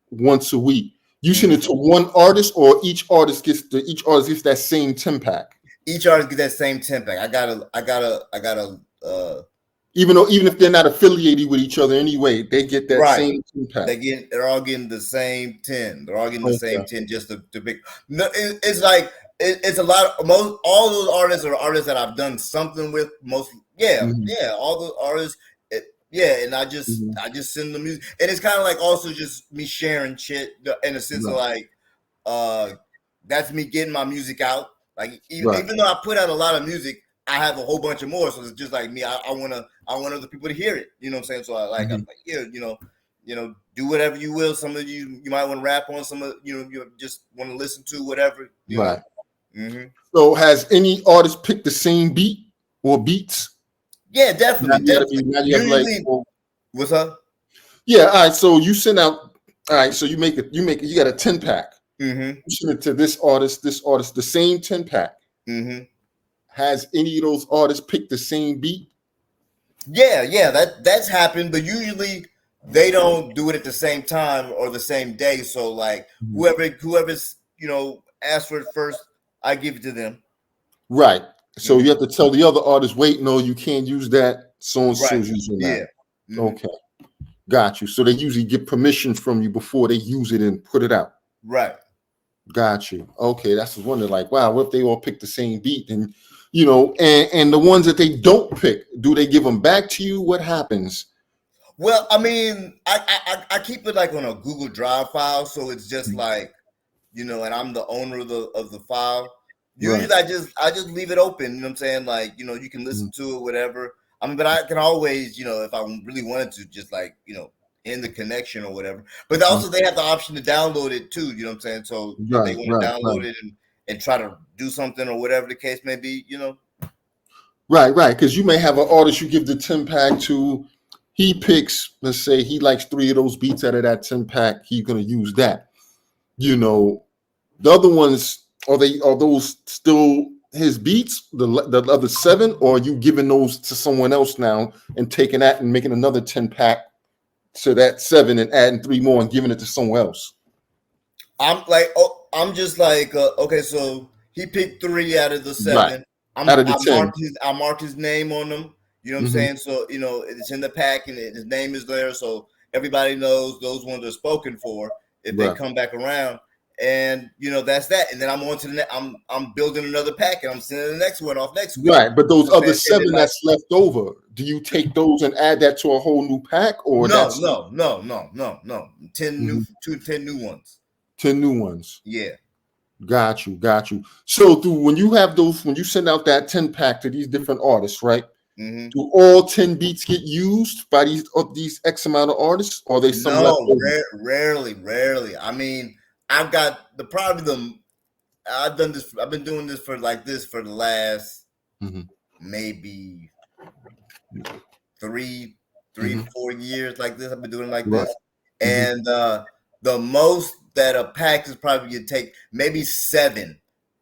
once a week, you send it to one artist, or each artist gets that same 10-pack? Each artist gets that same 10-pack. I gotta even if they're not affiliated with each other anyway, they get that same 10-pack. They're all getting the same 10. They're all getting the same 10 just to pick. No, it's like it's a lot of all those artists are artists that I've done something with. All those artists. And I just send the music, and it's kind of like also just me sharing shit in a sense of like, that's me getting my music out. Like even though I put out a lot of music, I have a whole bunch of more. So it's just like me. I want other people to hear it. You know what I'm saying? So I'm like, yeah, you know, do whatever you will. Some of you might want to rap on. Some of you just want to listen to whatever. You know? So has any artist picked the same beat or beats? Yeah, definitely. What's up? Yeah, all right. So you send out. All right. So you make it. You got a 10-pack. You send it to this artist, the same 10-pack. Has any of those artists picked the same beat? Yeah. That's happened, but usually they don't do it at the same time or the same day. So like whoever's asked for it first, I give it to them. Right. So you have to tell the other artist, wait, no, you can't use that. So and so using that. Okay. Got you. So they usually get permission from you before they use it and put it out. Right. Got you. Okay. That's just wondering, like, wow, what if they all pick the same beat? And and the ones that they don't pick, do they give them back to you? What happens? Well, I mean, I keep it like on a Google Drive file, so it's just like, and I'm the owner of the file. Usually I just leave it open, you know what I'm saying? Like, you can listen to it, whatever. I mean, but I can always, if I really wanted to, just like, end the connection or whatever. But also they have the option to download it too, you know what I'm saying? So if they want to download it and try to do something or whatever the case may be, Right. Because you may have an artist you give the 10-pack to, he picks, let's say he likes 3 of those beats out of that 10-pack, he's gonna use that. The other ones, are those still his beats, the other 7, or are you giving those to someone else now and taking that and making another 10-pack to that 7 and adding 3 more and giving it to someone else? I'm just like, okay, so he picked 3 out of the 7. Out of the 10. I marked his name on them. You know what I'm saying? So, it's in the pack and his name is there. So everybody knows those ones are spoken for if they come back around. And that's that. And then I'm on to the I'm building another pack and I'm sending the next one off next week. Right, but those other 7 that's left over, do you take those and add that to a whole new pack, or no? 10 new 10 new ones. 10 new ones. Yeah. Got you. So when you send out that 10-pack to these different artists, right? Do all 10 beats get used by these X amount of artists, or are they some left over? Rarely. I mean, I've been doing this for the last maybe 3 to 4 years like this. I've been doing it like this. And the most that a pack is probably gonna take maybe 7.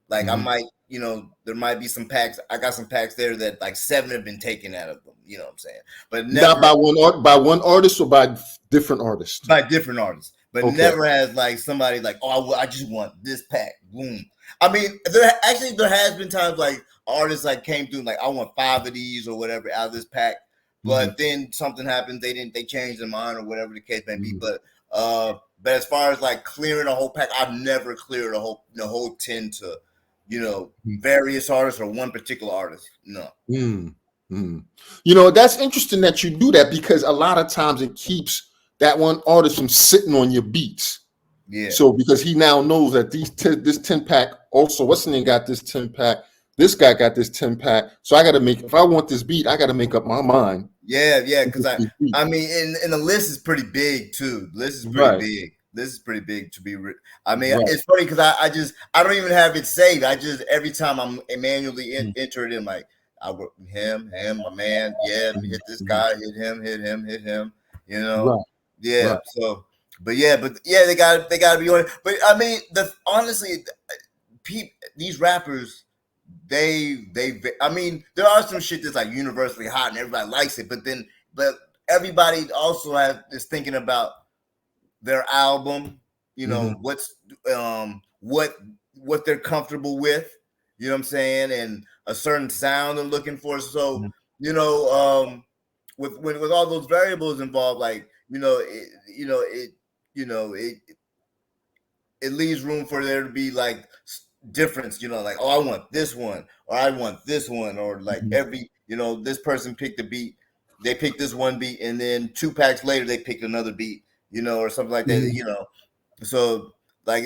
Like I might, there might be some packs. I got some packs there that like 7 have been taken out of them. You know what I'm saying? But never, not by one artist or by different artists. By different artists. But never has like somebody like, oh, I just want this pack. Boom. I mean, there has been times like artists like came through like, I want 5 of these or whatever out of this pack. But then something happened. They changed their mind or whatever the case may be. But But as far as like clearing a whole pack, I've never cleared the whole 10 to, various artists or one particular artist. No. Mm, mm. You know, that's interesting that you do that because a lot of times it keeps that one artist from sitting on your beats. Yeah. So because he now knows that this 10 pack also, what's the name got this 10 pack, this guy got this 10 pack. So I got to if I want this beat, I got to make up my mind. Yeah. Because I mean, and the list is pretty big too. The list is pretty Right, big. This is pretty big to be. I mean, right. it's funny because I don't even have it saved. I just every time I'm manually enter it in, like I work with him, my man. Yeah, hit this Mhm. guy, hit him, hit him, hit him. You know. Right, Yeah. right. So, but yeah, they got to be on it. But I mean, honestly, these rappers, I mean, there are some shit that's like universally hot and everybody likes it, but everybody also is thinking about their album, Mhm. what's what they're comfortable with, you know what I'm saying, and a certain sound they're looking for. So, Mhm. with all those variables involved, like, it leaves room for there to be like difference, like, oh, I want this one, or I want this one, or like Mhm. this person picked a beat, they picked this one beat, and then 2 packs later they picked another beat, or something like that, Mhm. So like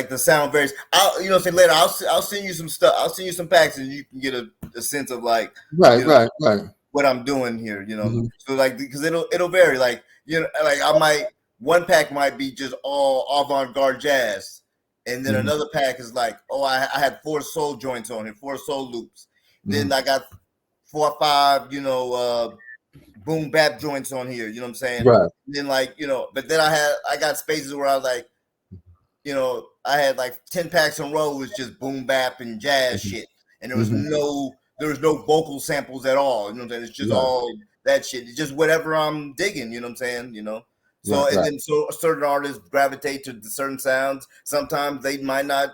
the sound varies. Say later I'll send you some stuff. I'll send you some packs, and you can get a sense of like, Right, you know right, right. what I'm doing here. Mhm. So like, because it'll vary. Like, like one pack might be just all avant-garde jazz, and then Mhm. another pack is like, oh, I had 4 soul joints on here, 4 soul loops. Then Mhm. I got 4 or 5, boom bap joints on here. You know what I'm saying? Right. Then like, but then I got spaces where I was like, I had like 10 packs in a row was just boom bap and jazz Mhm. shit, and Mhm. there was no vocal samples at all. You know what I'm saying? It's just Right, all that shit. It's just whatever I'm digging. You know what I'm saying? So, right, and right. then so certain artists gravitate to certain sounds. Sometimes they might not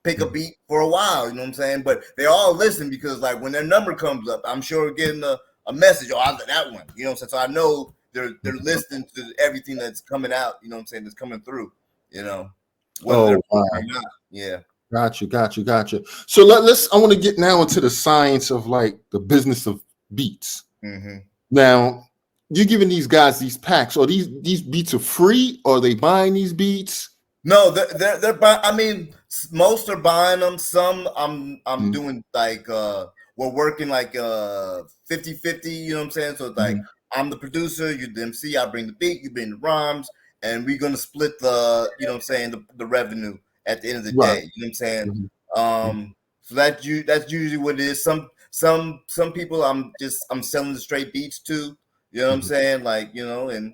pick a Mhm. beat for a while. You know what I'm saying? But they all listen because like when their number comes up, I'm sure getting a message. Oh, I like that one. You know what I'm saying? So I know they're listening to everything that's coming out. You know what I'm saying? That's coming through. You know, whether they're Oh, wow. or not. Yeah. Got you, got you, got you. So I want to get now into the science of like the business of beats. Mm-hmm. Now, you're giving these guys these packs, or these beats are free, or are they buying these beats? No, they're I mean, most are buying them. Some I'm Mhm. doing like we're working like 50-50, you know what I'm saying? So it's like Mhm. I'm the producer, you the MC, I bring the beat, you bring the rhymes, and we're gonna split the, you know what I'm saying, the revenue at the end of the Right. day. You know what I'm saying? Mhm. Mhm. So that's usually what it is. Some people I'm selling the straight beats to, you know what I'm Mhm. saying? Like, and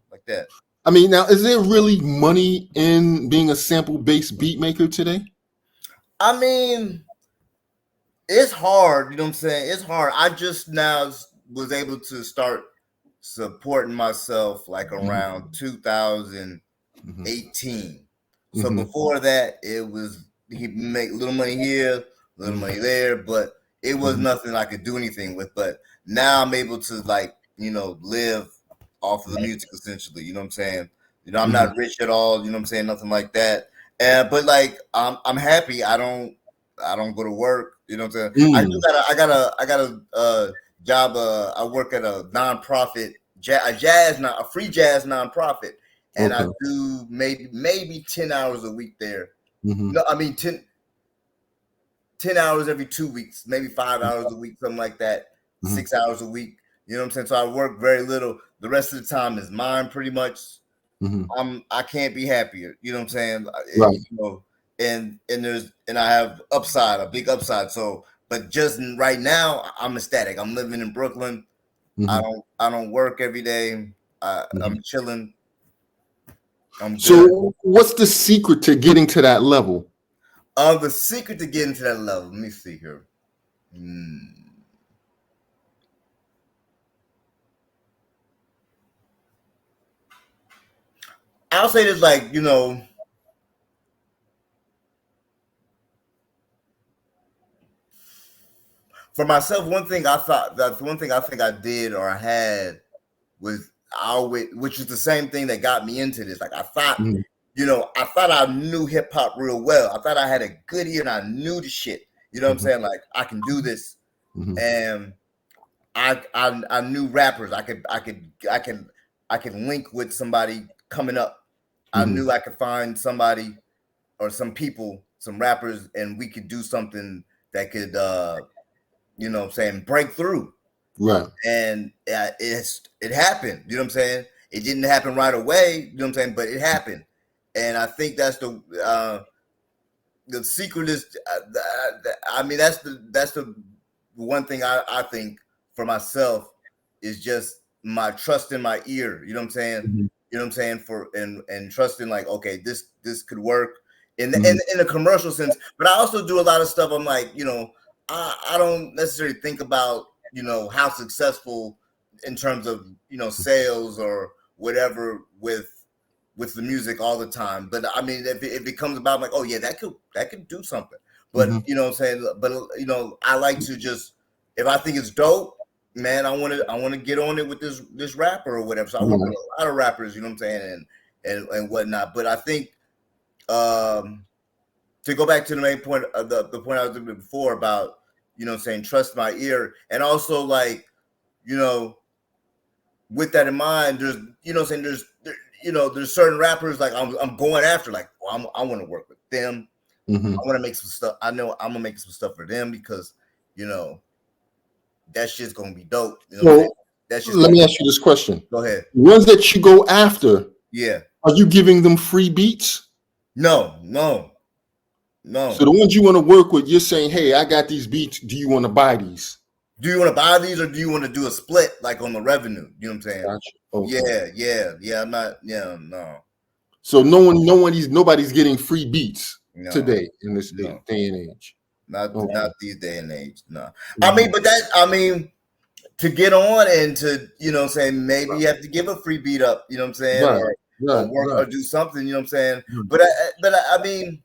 like that. I mean, now is there really money in being a sample-based beat maker today? I mean, it's hard, you know what I'm saying? It's hard. I just now was able to start supporting myself like Mhm. around 2018. Mhm. So Mhm. before that, it was he make little money here, little Mhm. money there, but it was Mhm. nothing I could do anything with. But now I'm able to like, live off of the music essentially. You know what I'm saying? I'm Mhm. not rich at all. You know what I'm saying? Nothing like that. But like, I'm happy. I don't go to work. You know what I'm saying? Mm. I got a job. I work at a nonprofit, a free jazz nonprofit, and I Okay. do maybe 10 hours a week there. Mhm. No, I mean 10 hours every 2 weeks, maybe 5 hours a week, something like that. Mhm. 6 hours a week. You know what I'm saying? So I work very little. The rest of the time is mine, pretty much. Mhm. I can't be happier. You know what I'm saying? Right. And I have upside, a big upside. So, but just right now, I'm ecstatic. I'm living in Brooklyn. I Mhm. don't work every day. Mhm. I'm chilling. I'm good. So, what's the secret to getting to that level? The secret to getting to that level. Let me see here. Hmm. I'll say this, like, for myself, one thing I think I did or I had was which is the same thing that got me into this. Like I thought, Mhm. I thought I knew hip hop real well. I thought I had a good ear and I knew the shit. You know what I'm Mhm. saying? Like I can do this, Mhm. and I knew rappers. I could link with somebody coming up. I Mhm. knew I could find somebody or some people, some rappers, and we could do something that could, what I'm saying, break through. Right. And it happened. You know what I'm saying? It didn't happen right away. You know what I'm saying? But it happened, and I think that's the secret is. I mean, that's the one thing I think for myself is just my trust in my ear. You know what I'm saying? Mhm. You know what I'm saying? For and trusting like, okay, this could work Mhm. in a commercial sense. But I also do a lot of stuff. I'm like, I don't necessarily think about how successful in terms of sales or whatever with the music all the time. But I mean, if it comes about, I'm like, oh yeah, that could do something. But Mhm. you know what I'm saying? But I like to just, if I think it's dope, man, I want to get on it with this rapper or whatever. So I work with Right. a lot of rappers, you know what I'm saying, and whatnot. But I think um to go back to the main point of the point I was doing before about, saying trust my ear, and also like, you know, with that in mind, there's, saying there's certain rappers like I'm going after, like, well, I want to work with them. Mhm. I want to make some stuff. I know I'm gonna make some stuff for them because, you know, that shit's gonna be dope. You know what I'm saying? So That's just let gonna me ask you this question: go ahead. ones that you go after, Yeah. are you giving them free beats? No, no, So no. the ones you want to work with, you're saying, "Hey, I got these beats. Do you want to buy these?" Do you want to buy these or do you want to do a split like on the revenue? You know what I'm saying? Gotcha. Okay. Yeah. I'm not. Yeah, no, So nobody's getting free beats no, today in this no. day and age. Not Okay. these day and age. No. I mean, Mhm. but I mean, to get on and to, what I'm saying, maybe you have to give a free beat up, you know what I'm saying, Right. or Right. work or Right. do something, you know what I'm saying. Right. I mean,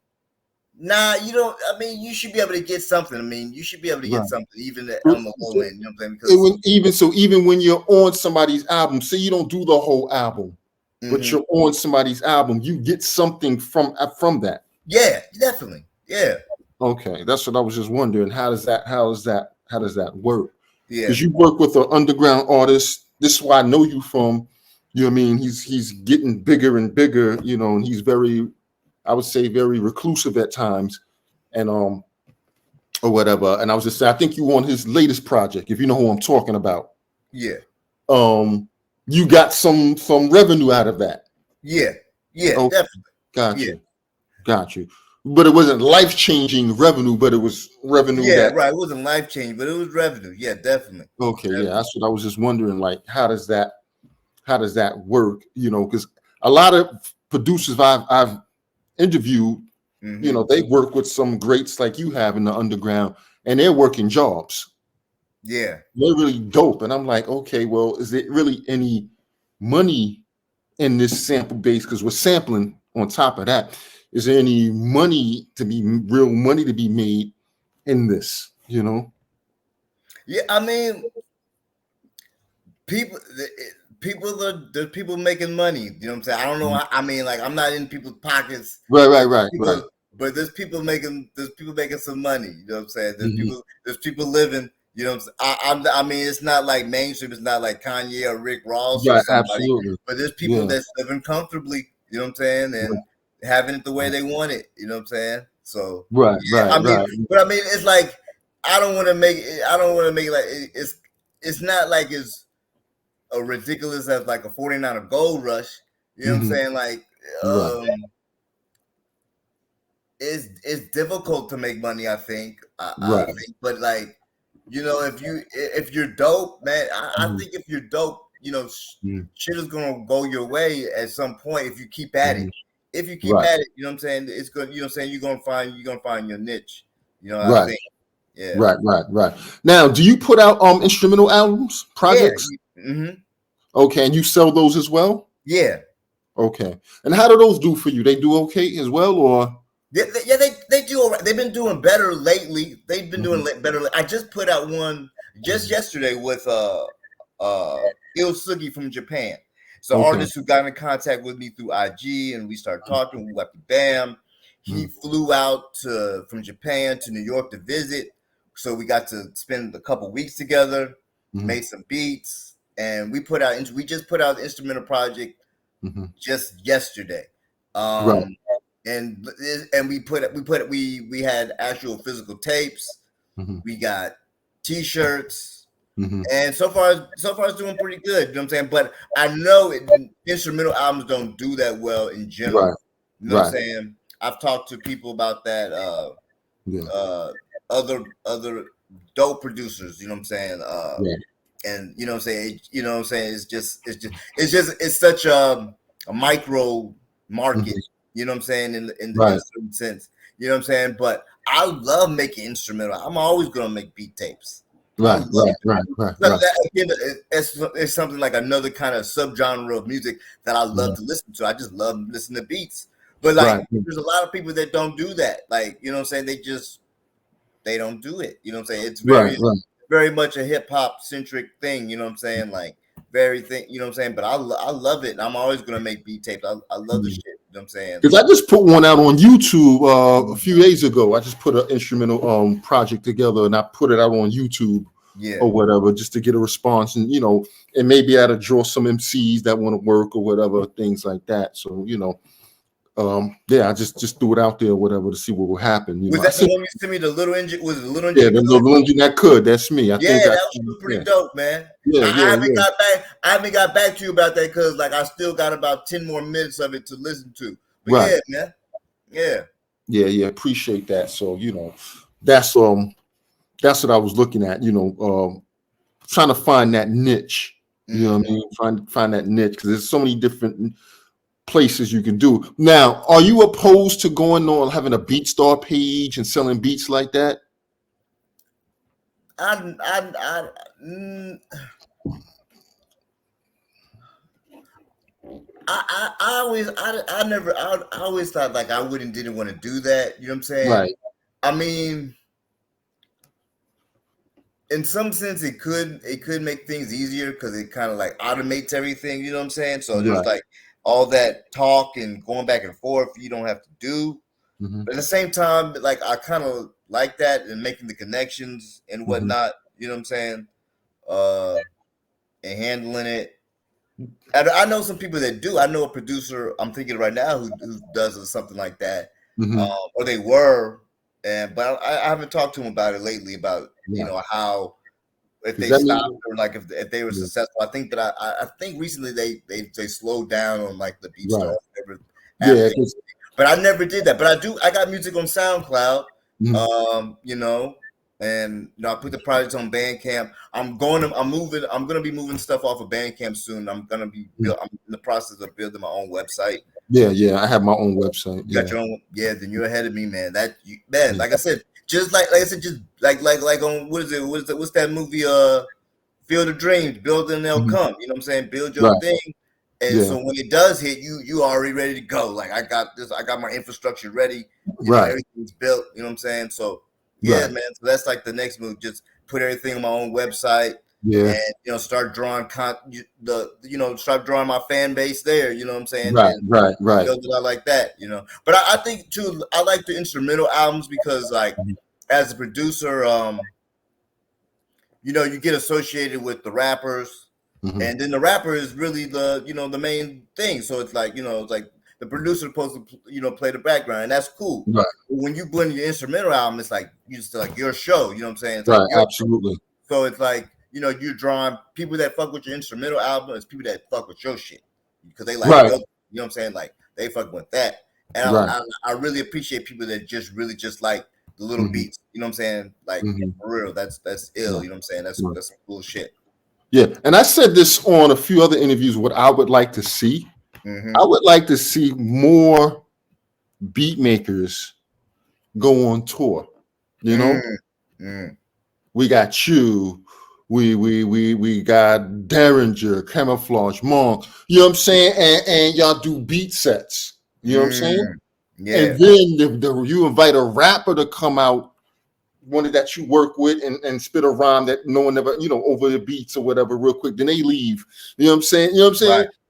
nah, you don't. I mean, you should be able to get something. I mean, you should be able to get Right. something even So, on the low so end, you know what I'm saying, because even when you're on somebody's album, say you don't do the whole album, but hmm you're on somebody's album, you get something from that. yeah, definitely, yeah, Okay, that's what I was just wondering. How does that work? yeah, Because you work with an underground artist. This is where I know you from. You know what I mean? He's getting bigger and bigger, and he's very, I would say, very reclusive at times, and or whatever. And I was just saying, I think you on his latest project, if you know who I'm talking about. yeah, Um, you got some revenue out of that. yeah, yeah, Oh, definitely, got yeah. you, got you. But it wasn't life changing revenue, but it was revenue Yeah, that. right. It wasn't life changing, but it was revenue. Yeah, definitely. Okay, yeah, Definitely. that's what I was just wondering. Like, how does that work? Because a lot of producers I've interviewed, Hmm. they work with some greats like you have in the underground, and they're working jobs. Yeah. They're really dope, and I'm like, okay, well, is there really any money in this sample base? Because we're sampling on top of that. Is there any real money to be made in this? Yeah. I mean, people, there's people making money. You know what I'm saying? I don't know. Mhm. I mean, like, I'm not in people's pockets. Right, right, But right, right. there's people making some money. You know what I'm saying? Mhm. There's people living. You know what I'm saying? I mean, it's not like mainstream. It's not like Kanye or Rick Ross or Right, somebody. absolutely. But there's people Yeah. that's living comfortably. You know what I'm saying? And having it the way they want it. You know what I'm saying? So Right, yeah, right, I mean, right. but I mean, it's like I don't want to make it. I don't want to make it like it's not like it's a ridiculous as like a 49 of gold rush. You know what I'm Mhm. saying? Like Right. it's difficult to make money. I Right. think, but like if you're dope, man, I Mhm. think if you're dope, Mhm. shit is gonna go your way at some point if you keep at it. Mhm. If you keep Right. at it, you know what I'm saying. It's good. You know what I'm saying. You're gonna find your niche. I Right. think. Yeah. Right. Right. Right. Now, do you put out instrumental albums, Yeah. projects? Mm-hmm. Okay, and you sell those as well? Yeah. Okay. And how do those do for you? They do okay as well, or? Yeah, they do all right. They've been doing better lately. They've been doing Mhm. better. I just put out one just yesterday with Il Sugi from Japan. It's an Okay. artist who got in contact with me through IG, and we started talking. We went to Bam. He Mm-hmm. flew out from Japan to New York to visit, so we got to spend a couple weeks together. Mm-hmm. Made some beats, and we just put out the instrumental project Mm-hmm. just yesterday. Right. And we had actual physical tapes. Mm-hmm. We got T-shirts, Mm-hmm. and so far it's doing pretty good. You know what I'm saying? But I know instrumental albums don't do that well in general. Right. You know what I'm Right. saying? I've talked to people about that. Yeah. Other dope producers. You know what I'm saying? Yeah. And you know what I'm saying? You know what I'm saying? It's such a micro market. Mm-hmm. You know what I'm saying? In Right. a certain sense. You know what I'm saying? But I love making instrumental. I'm always gonna make beat tapes. I Right. love Right. it. Right. Right. But Right. that, again, it's something like another kind of subgenre of music that I love to listen to. I just love listening to beats. But like, Right. there's a lot of people that don't do that. Like, you know what I'm saying? They don't do it. You know what I'm saying? It's Right. Right. very much a hip hop centric thing. You know what I'm saying? Like you know what I'm saying? But I love it. And I'm always gonna make beat tapes. I love the shit. You know what I'm saying? Because I just put one out on YouTube a few days ago. I just put an instrumental project together and I put it out on YouTube Yeah. or whatever, just to get a response, and and maybe I to draw some MCs that want to work or whatever, things like that. So I just threw it out there or whatever to see what will happen. Was I that the said, one you sent me? The little engine was it the little yeah, engine? the little engine that could. That's me. I Yeah, think that was pretty dope, man. yeah, I yeah, haven't got back. I haven't got back to you about that because like I still got about 10 more minutes of it to listen to. But right. yeah, man. Yeah. Yeah. Appreciate that. So that's what I was looking at. Trying to find that niche. You know what I mean? Find that niche because there's so many different places you can do. Now, are you opposed to going on having a BeatStar page and selling beats like that? Mm, I always thought like didn't want to do that. You know what I'm saying? Right. I mean, in some sense, it could make things easier because it kind of like automates everything. You know what I'm saying? So there's Right. like all that talk and going back and forth you don't have to do. Mm-hmm. But at the same time, like I kind of like that and making the connections and whatnot. You know what I'm saying? And handling it. I know some people that do. I know a producer I'm thinking right now who does something like that, Mm-hmm. or they were, but I haven't talked to him about it lately. About how if Does they that mean- stopped or like if they were successful. I think that I think recently they slowed down on like the BeatStar or whatever. Yeah, But I never did that. But I got music on SoundCloud. Mhm. And I put the project on Bandcamp. I'm gonna be moving stuff off of Bandcamp soon. I'm I'm in the process of building my own website. Yeah. I have my own website. You got your own, then you're ahead of me, man. Like I said, just like I said, just like on what's that movie? Field of Dreams, build and they'll come. You know what I'm saying? Build your thing. And so when it does hit, you already ready to go. Like I got my infrastructure ready. Everything's built. You know what I'm saying? So man. So that's like the next move. Just put everything on my own website. Yeah. And start drawing start drawing my fan base there. You know what I'm saying? Right. Build it out like that. But I think too, I like the instrumental albums because like as a producer, you get associated with the rappers, and then the rapper is really the main thing. So it's like it's like the producer supposed to play the background, and that's cool. Right. But when you blend your instrumental album, it's like like your show. You know what I'm saying? It's Right. like your Absolutely. show. So it's like you're drawing people that fuck with your instrumental album, it's people that fuck with your shit because they like you know what I'm saying? Like they fuck with that, and I really appreciate people that really just like the little beats. You know what I'm saying? Like for real, that's ill. You know what I'm saying? That's some cool shit. Yeah, and I said this on a few other interviews. What I would like to see, I would like to see more beat makers go on tour. We got you. We got Derringer, Camouflage, Monk. You know what I'm saying? And y'all do beat sets. You know what I'm saying? Yeah. And then you invite a rapper to come out, one that you work with, and spit a rhyme that no one ever, over the beats or whatever, real quick. Then they leave. You know what I'm saying?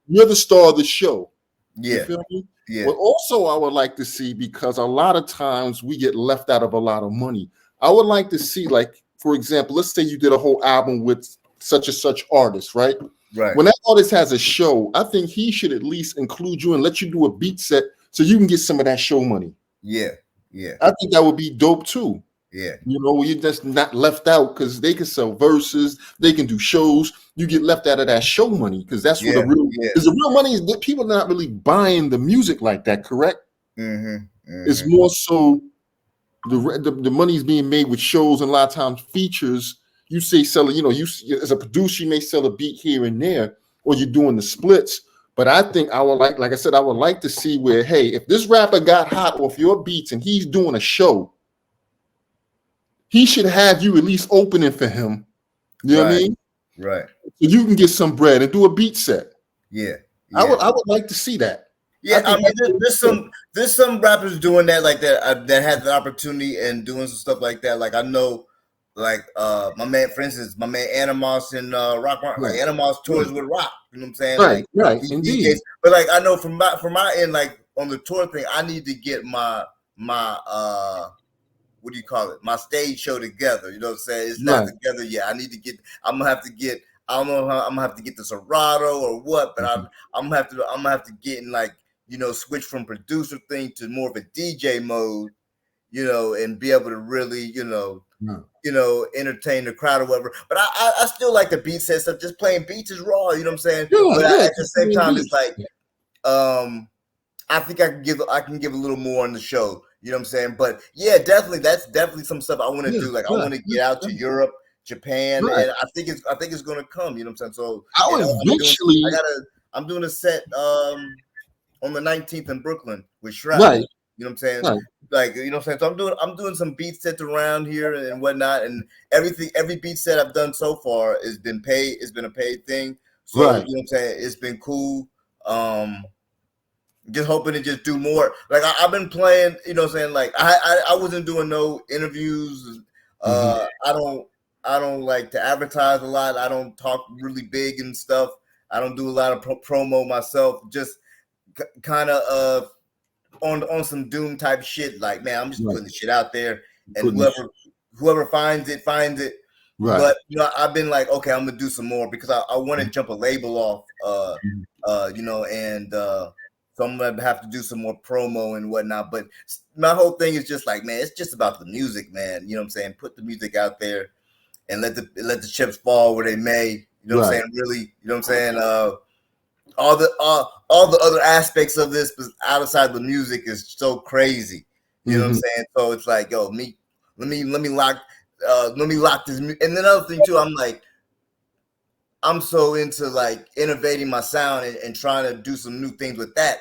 you're the star of the show. You Yeah. feel me? Yeah. But also, I would like to see, because a lot of times we get left out of a lot of money. I would like to see, like, for example, let's say you did a whole album with such and such artist, right? Right. When that artist has a show, I think he should at least include you and let you do a beat set so you can get some of that show money. Yeah. Yeah. I think that would be dope too. Yeah. You know, you're just not left out, because they can sell verses, they can do shows. You get left out of that show money, because that's what Yeah. the real Yeah. is. The real money is that people are not really buying the music like that, correct? Mm-hmm. It's Mm-hmm. more so the money is being made with shows, and a lot of times features. You say sell, you know, you as a producer, you may sell a beat here and there, or you're doing the splits. But I think I would like I said, I would like to see where, hey, if this rapper got hot off your beats and he's doing a show, he should have you at least opening for him. You know what I Right. mean? Right. So you can get some bread and do a beat set. Yeah. I Yeah. would like to see that. Yeah, I think mean, there's some rappers doing that like that that had the opportunity and doing some stuff like that. Like I know, like my man, for instance, my man Animos and Rock, like Right. Animos tours Right. with Rock. You know what I'm saying? Right, Like right, he indeed. DJs, but like I know from my end, like on the tour thing, I need to get my what do you call it? My stage show together. You know what I'm saying? It's not Right. together yet. I need to get. I'm gonna have to get. I don't know how I'm gonna have to get the Serato or what, but I'm gonna have to get in, like, you know, switch from producer thing to more of a DJ mode, you know, and be able to really, you know, entertain the crowd or whatever. But I still like the beat set stuff. Just playing beats is raw, you know what I'm saying? But at the same time, it's like, I think I can give a little more on the show. You know what I'm saying? But yeah, definitely, that's definitely some stuff I want to do. Like I want to get out to Europe, Japan, and I think it's going to come. You know what I'm saying? So I would eventually. I'm doing a set on the 19th in Brooklyn with Shrapnel. Right. You know what I'm saying? Right. Like, you know what I'm saying? So I'm doing some beat sets around here and whatnot, and every beat set I've done so far has been paid. It's been a paid thing. So you know what I'm saying? It's been cool. Just hoping to just do more. Like I've been playing, you know what I'm saying? Like I wasn't doing no interviews. I don't like to advertise a lot. I don't talk really big and stuff. I don't do a lot of promo myself. Just kind of on some doom type shit. Like, man, I'm just putting the shit out there, and whoever finds it finds it. Right. But you know, I've been like, okay, I'm gonna do some more because I want to jump a label off. You know, and so I'm gonna have to do some more promo and whatnot. But my whole thing is just like, man, it's just about the music, man. You know what I'm saying? Put the music out there and let the chips fall where they may. You know what I'm saying? Really, you know what I'm saying? All the other aspects of this outside the music is so crazy. You know what I'm saying? So it's like, yo, let me lock this. And then other thing too, I'm like, I'm so into like innovating my sound and trying to do some new things with that.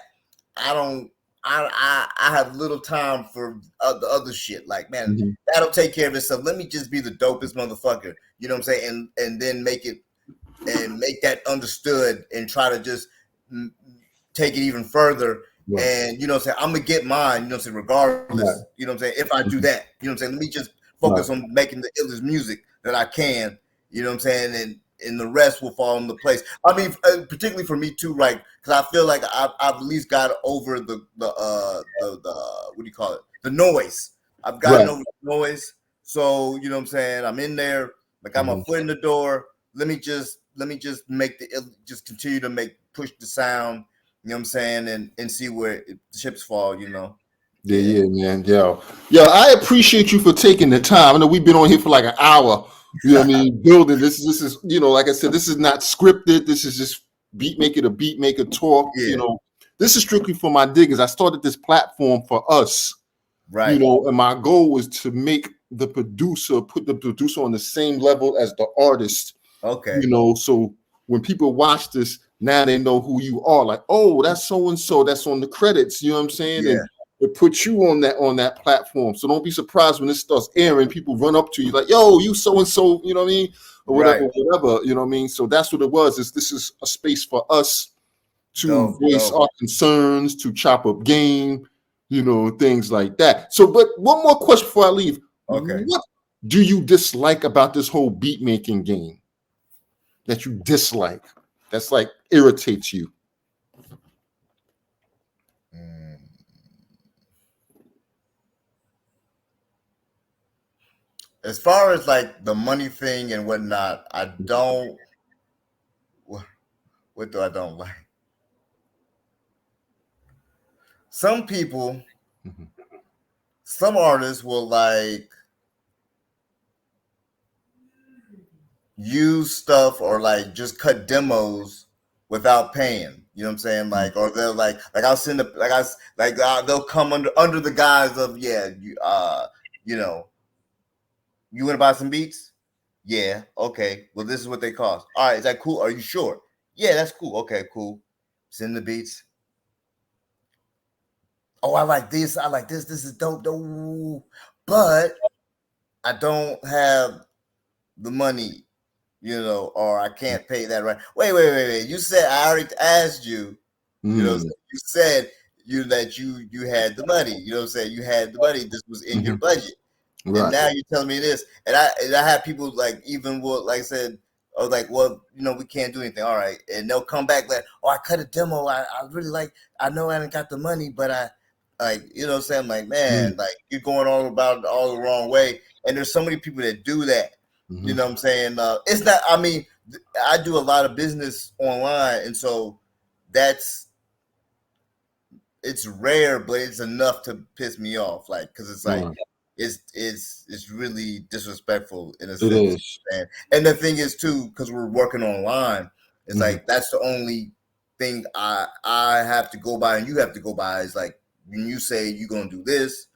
I have little time for the other shit. Like, man, that'll take care of itself. Let me just be the dopest motherfucker. You know what I'm saying? And then make that understood and try to just take it even further. And you know what I'm saying? I'm gonna get mine, you know what I'm saying, regardless. You know what I'm saying? If I do that, you know what I'm saying? Let me just focus on making the illest music that I can, you know what I'm saying? And the rest will fall into place. I mean, particularly for me too, right? Because I feel like I've at least got over the what do you call it? The noise. I've gotten over the noise. So you know what I'm saying? I'm in there. I got my foot in the door. Let me just just continue to push the sound. You know what I'm saying? And see where the chips fall. You know. Yeah, man. Yo, I appreciate you for taking the time. I know we've been on here for like an hour. You know what I mean? Building this is, you know, like I said, this is not scripted. This is just beat maker to beat maker talk. You know, this is strictly for my diggers. I started this platform for us, right? You know, and my goal was to make the producer put the producer on the same level as the artist. Okay. You know, so when people watch this, now they know who you are. Like, oh, that's so and so. That's on the credits. You know what I'm saying? Yeah. And it puts you on that platform. So don't be surprised when this starts airing. People run up to you like, yo, you so and so. You know what I mean? Or whatever, whatever. You know what I mean? So that's what it was. This is a space for us to voice our concerns, to chop up game, you know, things like that. So, but one more question before I leave. Okay. What do you dislike about this whole beat making game that you dislike? That's like irritates you. as far as like the money thing and whatnot, I don't. What do I don't like? Some people, Mhm. some artists will like use stuff or like just cut demos without paying. You know what I'm saying? Like, or they'll like I'll send a they'll come under the guise of you know, you want to buy some beats? Yeah, okay. Well, this is what they cost. All right, is that cool? Are you sure? Yeah, that's cool. Okay, cool. Send the beats. Oh, I like this. I like this. This is dope. Dope. But I don't have the money, or I can't pay that right. Wait. You said I already asked you. Mm. You said you had the money. You know what I'm saying? You had the money. This was in your Mhm. budget. And Right. now you're telling me this, and I have people like even what like I said, I was like, well, we can't do anything. All right, and they'll come back like, oh, I cut a demo. I really like. I know I didn't got the money, but I like, what I'm saying, like, man, Mm. like you're going all about it all the wrong way. And there's so many people that do that. You Mhm. know what I'm saying? It's not. I mean, I do a lot of business online, and so it's rare, but it's enough to piss me off. Like, because it's like Right. it's really disrespectful in a It sense. is. And the thing is too, because we're working online, it's Mhm. like that's the only thing I have to go by, and you have to go by. Is like when you say you're gonna do this,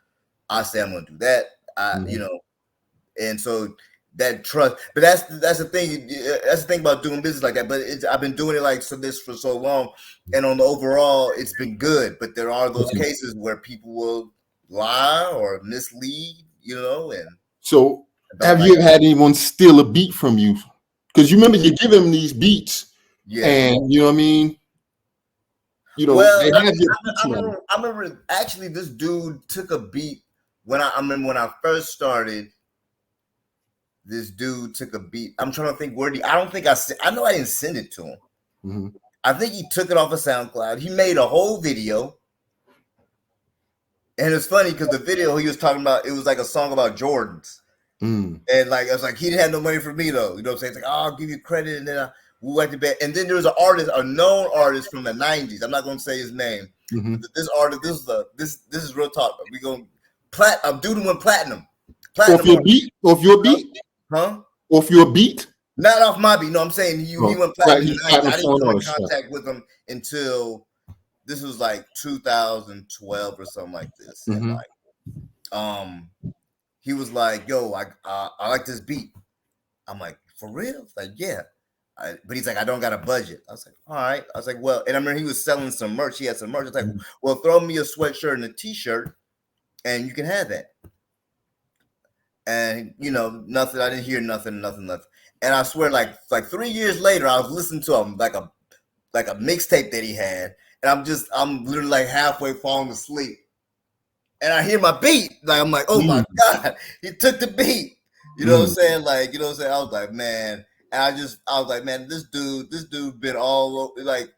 I say I'm gonna do that. Mhm. And so that trust, but that's the thing. That's the thing about doing business like that. But I've been doing it like this for so long, and on the overall, it's been good. But there are those Okay. cases where people will lie or mislead, and So, I don't have like you ever that. had anyone steal a beat from you? Because you remember you give them these beats, Yeah. and you know what I mean. Well, They I have mean, your I, beats I now. remember. I remember actually, this dude took a beat I remember when I first started. This dude took a beat. I'm trying to think where I don't think I know I didn't send it to him. Mm-hmm. I think he took it off of SoundCloud. He made a whole video. And it's funny because the video he was talking about, it was like a song about Jordans. Mm. And like, I was like, he didn't have no money for me though. You know what I'm saying? It's like, oh, I'll give you credit. And then we went to bed. And then there was an artist, a known artist from the 90s. I'm not going to say his name. Mm-hmm. But this artist, this is real talk. We going dude went platinum. Off Platinum your artist. beat? Off your beat? Huh? Off your beat? Not off my beat. No, I'm saying he Oh, went right. platinum in He's the 90s. platinum I for didn't an come in artist. Right. contact with him until this was like 2012 or something like this. And Mm-hmm. he was like, yo, I like this beat. I'm like, for real? Like, yeah. But he's like, I don't got a budget. I was like, all right. I was like, well, and I remember he was selling some merch. He had some merch. I was like, well, throw me a sweatshirt and a t-shirt and you can have that. And nothing. I didn't hear nothing. And I swear, like 3 years later, I was listening to him like a mixtape that he had, and I'm literally like halfway falling asleep, and I hear my beat. Like I'm like, oh my god, he took the beat. You know what I'm saying? Like, you know what I'm saying? I was like, man, and I was like, man, this dude been all over. Like,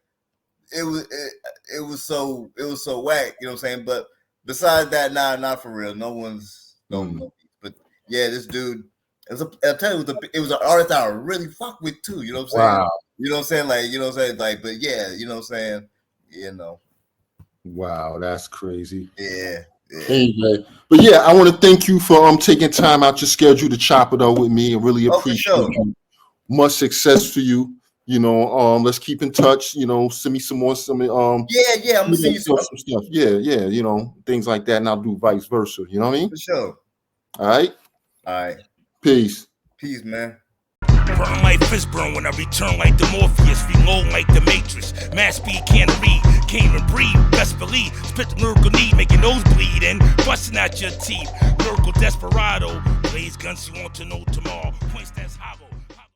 it was so whack. You know what I'm saying? But besides that, not for real. No one's no. But yeah, this dude. I'll tell you, it was an artist I really fuck with too. You know what I'm saying? Wow. You know what I'm saying? Like, you know what I'm saying? Like, but yeah, you know what I'm saying? Wow, that's crazy. Yeah. Anyway, but yeah, I want to thank you for taking time out your schedule to chop it up with me. I really Oh, for appreciate sure. you. Much success for you. Let's keep in touch. Send me some more. Yeah. I'm gonna send you some some stuff. Yeah. Things like that, and I'll do vice versa. You know what I mean? for sure. All right. All right. Peace. Peace, man. Burn like Fishburne when I return like the Morpheus, reload like the Matrix. Mass speed can't read, can't even breathe. Best believe, spit the lyrical need, make your nose bleed and busting out your teeth. Lyrical desperado, blaze guns you want to know tomorrow. Points that's hollow.